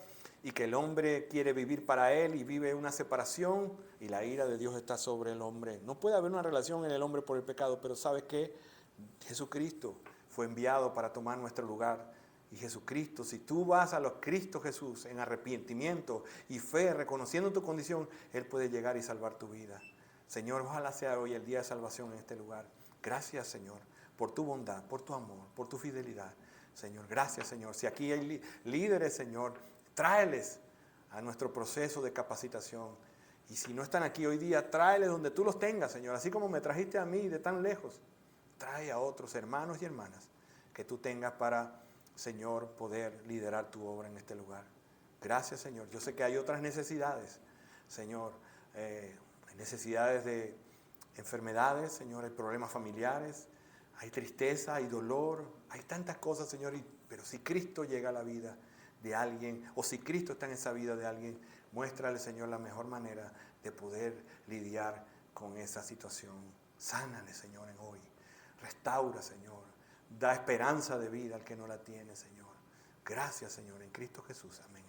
y que el hombre quiere vivir para Él y vive una separación, y la ira de Dios está sobre el hombre. No puede haber una relación en el hombre por el pecado, pero ¿sabes qué? Jesucristo fue enviado para tomar nuestro lugar. Y Jesucristo, si tú vas a los Cristo Jesús en arrepentimiento y fe, reconociendo tu condición, Él puede llegar y salvar tu vida. Señor, ojalá sea hoy el día de salvación en este lugar. Gracias, Señor, por tu bondad, por tu amor, por tu fidelidad. Señor, gracias, Señor. Si aquí hay líderes, Señor, tráeles a nuestro proceso de capacitación. Y si no están aquí hoy día, tráeles donde tú los tengas, Señor. Así como me trajiste a mí de tan lejos, trae a otros hermanos y hermanas que tú tengas para, Señor, poder liderar tu obra en este lugar. Gracias, Señor. Yo sé que hay otras necesidades, Señor. Hay necesidades de enfermedades, Señor. Hay problemas familiares. Hay tristeza, hay dolor. Hay tantas cosas, Señor. Pero si Cristo llega a la vida de alguien, o si Cristo está en esa vida de alguien, muéstrale, Señor, la mejor manera de poder lidiar con esa situación. Sánale, Señor, en hoy. Restaura, Señor. Da esperanza de vida al que no la tiene, Señor. Gracias, Señor, en Cristo Jesús. Amén.